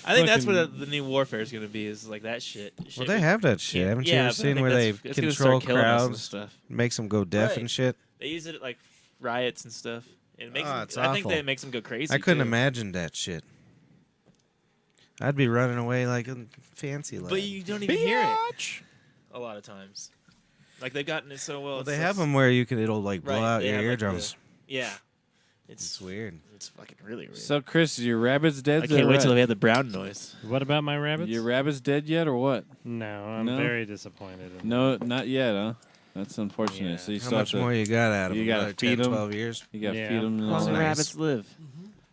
I think that's fucking- what the new warfare is going to be. Is like that shit. Well, they have that shit. Haven't you yeah, ever but I seen think where they that's gonna control start killing us and crowds, stuff. makes them go deaf Right. and shit? They use it at like riots and stuff. It makes. Oh, it's I think awful. that it makes them go crazy. I couldn't too. imagine that shit. I'd be running away like a fancy lad. But you don't even hear it. A lot of times, like they've gotten it so well. Well, they it's- have them where you can it'll like blow Right, out they your have, like, eardrums. Yeah, It's weird. It's fucking really weird. So, Chris, your rabbit's dead? I can't wait till we have the brown noise. What about my rabbits? Your rabbit's dead yet, or what? No, I'm No? very disappointed. In No, not yet, huh? That's unfortunate. Yeah. So you How still much have to, more you got out of you them? gotta Another feed 10, 'em. 12 years? You got to Yeah. feed them. How And long all do nice. that. rabbits live?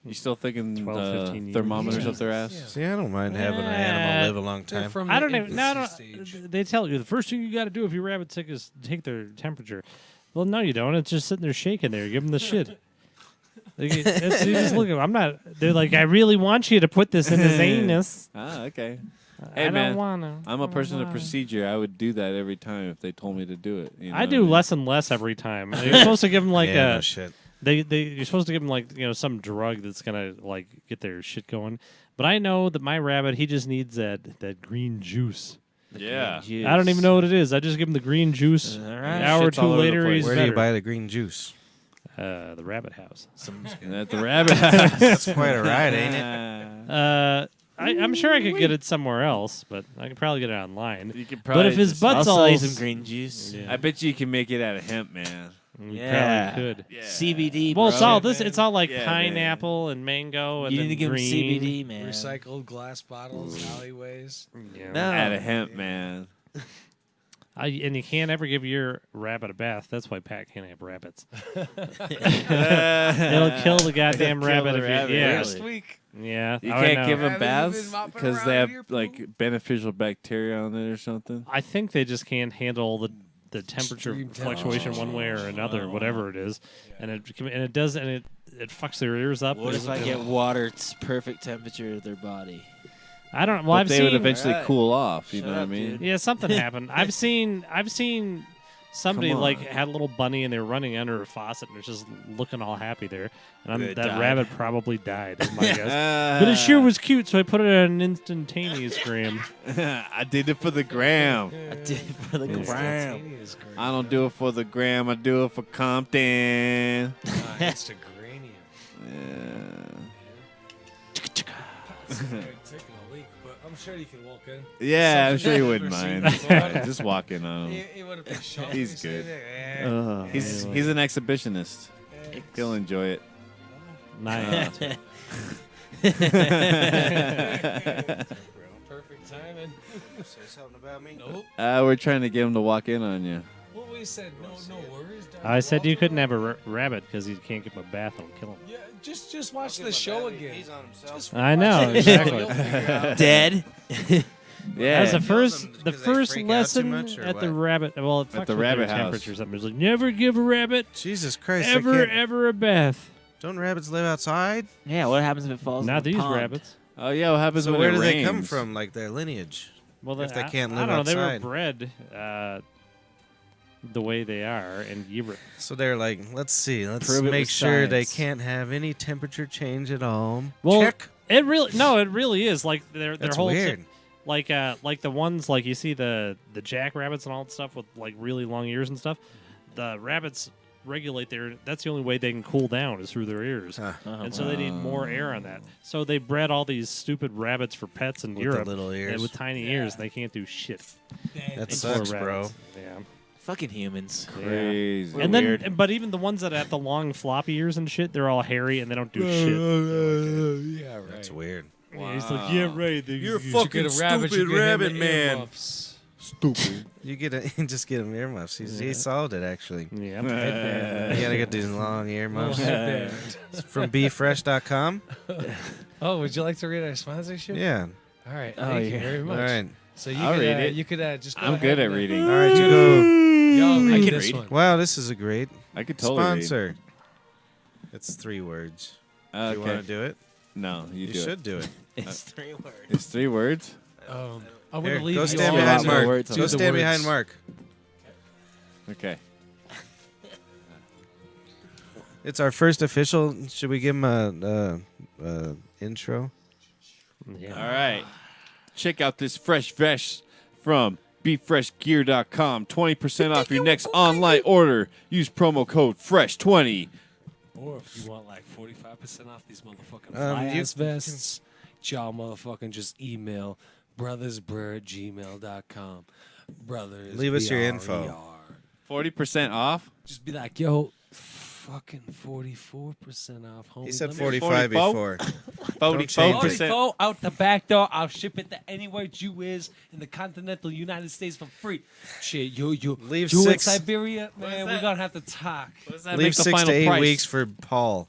You still thinking 12, 15 years. thermometers Yeah. up their ass? Yeah. See, I don't mind having an animal live a long They're time. from I the don't even. No, no. infancy stage. They tell you the first thing you got to do if your rabbit's sick is take their temperature. Well, no, you don't. It's just sitting there shaking. There, give them the shit. Like, you just look at. I'm not. They're like, I really want you to put this in his anus. Ah, okay. I Hey, don't man, want to. I'm a person of procedure. I would do that every time if they told me to do it. You know I what do mean? less and less every time. You're supposed to give them like yeah, a. no shit. You're supposed to give them like some drug that's gonna like get their shit going. But I know that my rabbit, he just needs that green juice. Yeah. I don't even know what it is. I just give him the green juice. All An right. hour or Shit's all two over the later, place. he's Where do you better. buy the green juice? The rabbit house. At the rabbit house. That's quite a ride, ain't it? I'm sure I could get it somewhere else, but I could probably get it online. You could But probably if his just- butt's I'll all sell you some green juice. Yeah. I bet you can make it out of hemp, man. You Yeah. probably could. Yeah. CBD. Well, bro. it's all this. It's all like Yeah, man. pineapple and mango and You need then to give him green. CBD, man. Recycled glass bottles, alleyways. Yeah. No. Out of hemp, man. And you can't ever give your rabbit a bath. That's why Pat can't have rabbits. It'll It'll kill the goddamn Kill rabbit. the if you- rabbit, yeah, really. Last week. yeah. You Oh, I can't know. give them Haven't you baths been mopping because around they have your poo? like beneficial bacteria on it or something. I think they just can't handle the temperature Extreme fluctuation one way or another, whatever it is, and it does, and it fucks their ears up. What if I get water? It's perfect temperature of their body. I don't. Well, But I've they seen. would eventually Alright. cool off. You Shut know what I up, mean? dude. Yeah, something happened. I've seen somebody Come on. like had a little bunny and they were running under a faucet and it's just looking all happy there, and It that died. rabbit probably died. Is my guess. But it sure was cute, so I put it on an instantaneous gram. I did it for the gram. I did it for the gram. Instantaneous green. I don't do it for the gram. I do it for Compton. Instagranium. Yeah. It's taking a leak, but I'm sure you can walk in. Yeah, I'm sure you I've wouldn't never mind. seen It's before. fine. Just walk in on him. He would have been shocked. He's when he good. said it. He's an exhibitionist. Eh, He'll enjoy it. Nice. Perfect timing. Say something about me? Nope. We're trying to get him to walk in on you. What we said, no worries. Dr. I said you Walter. couldn't have a rabbit because you can't give him a bath; it'll kill him. Yeah, just watch the show again. He's on himself. Just I watch know, the show, exactly. you'll figure out. Dead. Yeah. That's the Kills them first because they first freak out too lesson much, or at the what? rabbit. Well, it fucks the with rabbit their house. temperature or something. It's like never give a rabbit Jesus Christ. they ever can't- a bath. Don't rabbits live outside? Yeah. What happens if it falls? Not in the these pond? rabbits. Oh yeah, what happens So when where it do rains? they come from? Like their lineage? Well, If they can't I live don't know. They outside. were bred the way they are, and So they're like, let's see, let's Prove it make with sure they science. can't have any temperature change at home. Well, Check. it really is like their That's whole weird. like the ones like you see the jackrabbits and all that stuff with like really long ears and stuff. The rabbits regulate their. That's the only way they can cool down is through their ears. Huh. And so they need more air on that. So they bred all these stupid rabbits for pets in With Europe the little ears. with tiny ears. They can't do shit. That Poor sucks, bro. rabbits. Yeah. Fucking humans. Crazy. And then, but even the ones that have the long floppy ears and shit, they're all hairy and they don't do shit. Yeah, right. That's weird. Yeah, he's like, yeah, right. You're You get a rabbit, you get him the earmuffs. Stupid. You just get him earmuffs. He solved it actually. Yeah. You gotta get these long earmuffs. Little headband. From BeFresh.com. Oh, would you like to read our sponsorship? Yeah. All right. Oh, Thank you yeah. very All much. right. So you I'll could, read it. You could just. Go I'm ahead good at and, reading. All right. You go. Y'all read can this read. one. Wow, this is a great I could totally sponsor. It's 3 words. read. Do you want to do it? No, you do should it. do it. It's 3 words. It's 3 words. I'm gonna Here, leave go you stand all behind to Mark. words. do Go the stand behind words. Mark. Okay. It's our first official. Should we give him a intro? Yeah. All right. Check out this fresh vest from BeFreshGear.com. 20% off your next online order. Use promo code FRESH20. Or if you want like 45% off these motherfucking Um, fly-ass vests, y'all motherfucking just email brothersbread@gmail.com. Brothers. Leave us your BRER. info. 40% off? Just be like, yo, fucking 44% off, homie. He said Let me- 45 before. 44%. 44 out the back door. I'll ship it to anywhere you is in the continental United States for free. Shit, you Leave you in 6 Siberia, man, we're gonna have to talk. What does that Leave make the 6 final to 8 price? weeks for Paul.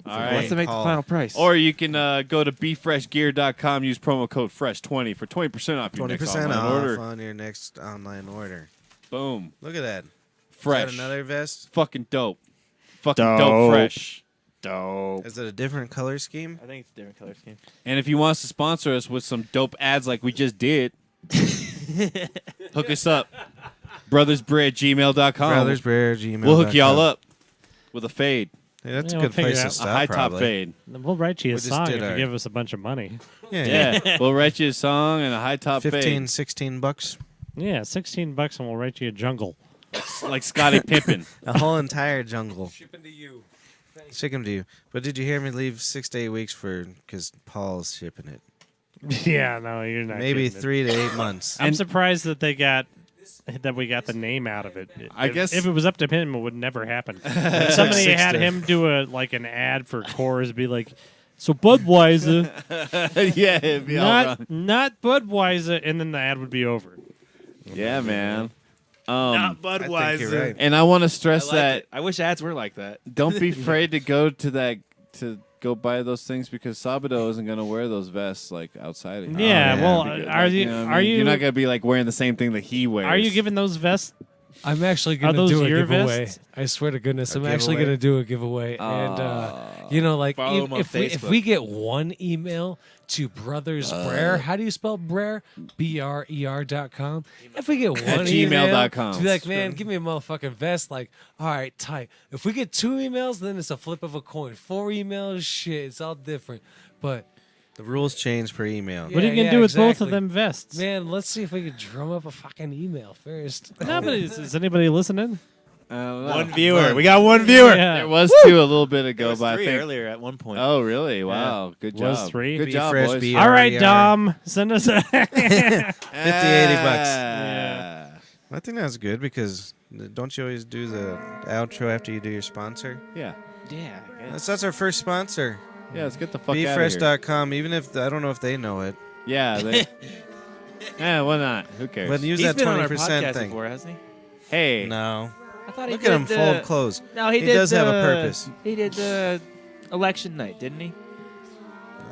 All What's right. What's to make the Paul. final price? Or you can go to BeFreshGear.com, use promo code FRESH20 for 20% off your next 20% online off order. on your next online order. Boom. Look at that. Fresh. Is that another vest? Fucking dope. Fucking dope Dope. fresh. Dope. Is it a different color scheme? I think it's a different color scheme. And if he wants to sponsor us with some dope ads like we just did, hook us up. Brothersbread@gmail.com. Brothersbread@gmail.com. We'll hook y'all up with a fade. Hey, that's Yeah, a we'll good figure place it to out. stop. A high probably. top fade. We'll write you a We just song did if you our- give us a bunch of money. Yeah. We'll write you a song and a high top 15, fade. 16 bucks. Yeah, $16 and we'll write you a jungle. Like Scottie Pippen. A whole entire jungle. Shipping to you. Ship them to you. But did you hear me leave 6 to 8 weeks for because Paul's shipping it? Yeah, no, you're not. Maybe getting it. 3 to 8 months. I'm And- surprised that we got the name out of it. I guess- if it was up to him, it would never happen. If somebody had him do an ad for Coors, be like, so Budweiser, Yeah, it'd be all wrong. not Budweiser, and then the ad would be over. Yeah, man. I think you're right. And I want to stress that I wish ads were like that. don't be afraid to go to go buy those things because Sabado isn't gonna wear those vests like outside of here. Yeah, yeah. well, Because, are like, you? know what I Are mean? you? You're not gonna be like wearing the same thing that he wears. Are you giving those vests? I'm actually gonna those do a your giveaway. vests? I swear to goodness, A I'm actually giveaway? gonna do a giveaway. And like Follow him on if Facebook. we get one email to Brothers Brer, how do you spell Brer? BRER.com. If we get one gmail.com. email to be like, man, give me a motherfucking vest. Like, all right, tight. If we get 2 emails, then it's a flip of a coin. 4 emails, shit, it's all different. But The rules change per email. What are you gonna yeah, do with both exactly. of them vests? man, let's see if we can drum up a fucking email first. No, but is anybody listening? One viewer. We got one viewer. Yeah. There was 2 a little bit There ago, was but I 3 think. earlier at one point. Oh, really? Wow. Good job. Was 3? Good Be job, fresh, boys. be- All right, BRER. Dom, send us a. 50, 80 bucks. Yeah. I think that's good because don't you always do the outro after you do your sponsor? Yeah. Yeah. I guess. That's our first sponsor. Yeah, let's get the fuck out of here. BeFresh.com, even if I don't know if they know it. Yeah. They, why not? Who cares? But use He's that been on our 20% podcast thing. before, hasn't he? hey. No. I thought Look he at did him fold clothes. No, he He did. does have a purpose. He did the election night, didn't he?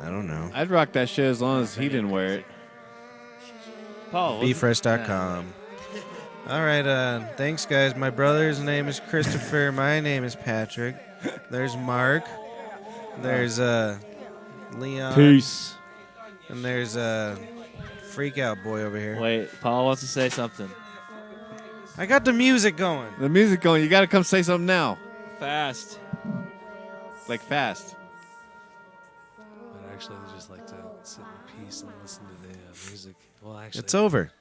I don't know. I'd rock that shit as long as he didn't wear it. Paul. BeFresh.com. All right, thanks, guys. My brother's name is Christopher. My name is Patrick. There's Mark. There's Leon. Peace. And there's Freak Out Boy over here. Wait, Paul wants to say something. I got the music going. The music going. You got to come say something now. Fast. Like fast. I'd actually just like to sit in peace and listen to the music. Well, actually, It's over.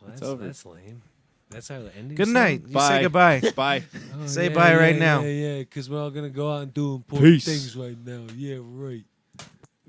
well, It's that's, over. That's lame. That's how the ending. Good night. You Bye. say goodbye. Bye. Oh, Say bye right now. Yeah, because we're all gonna go out and do important things right now. Yeah, right.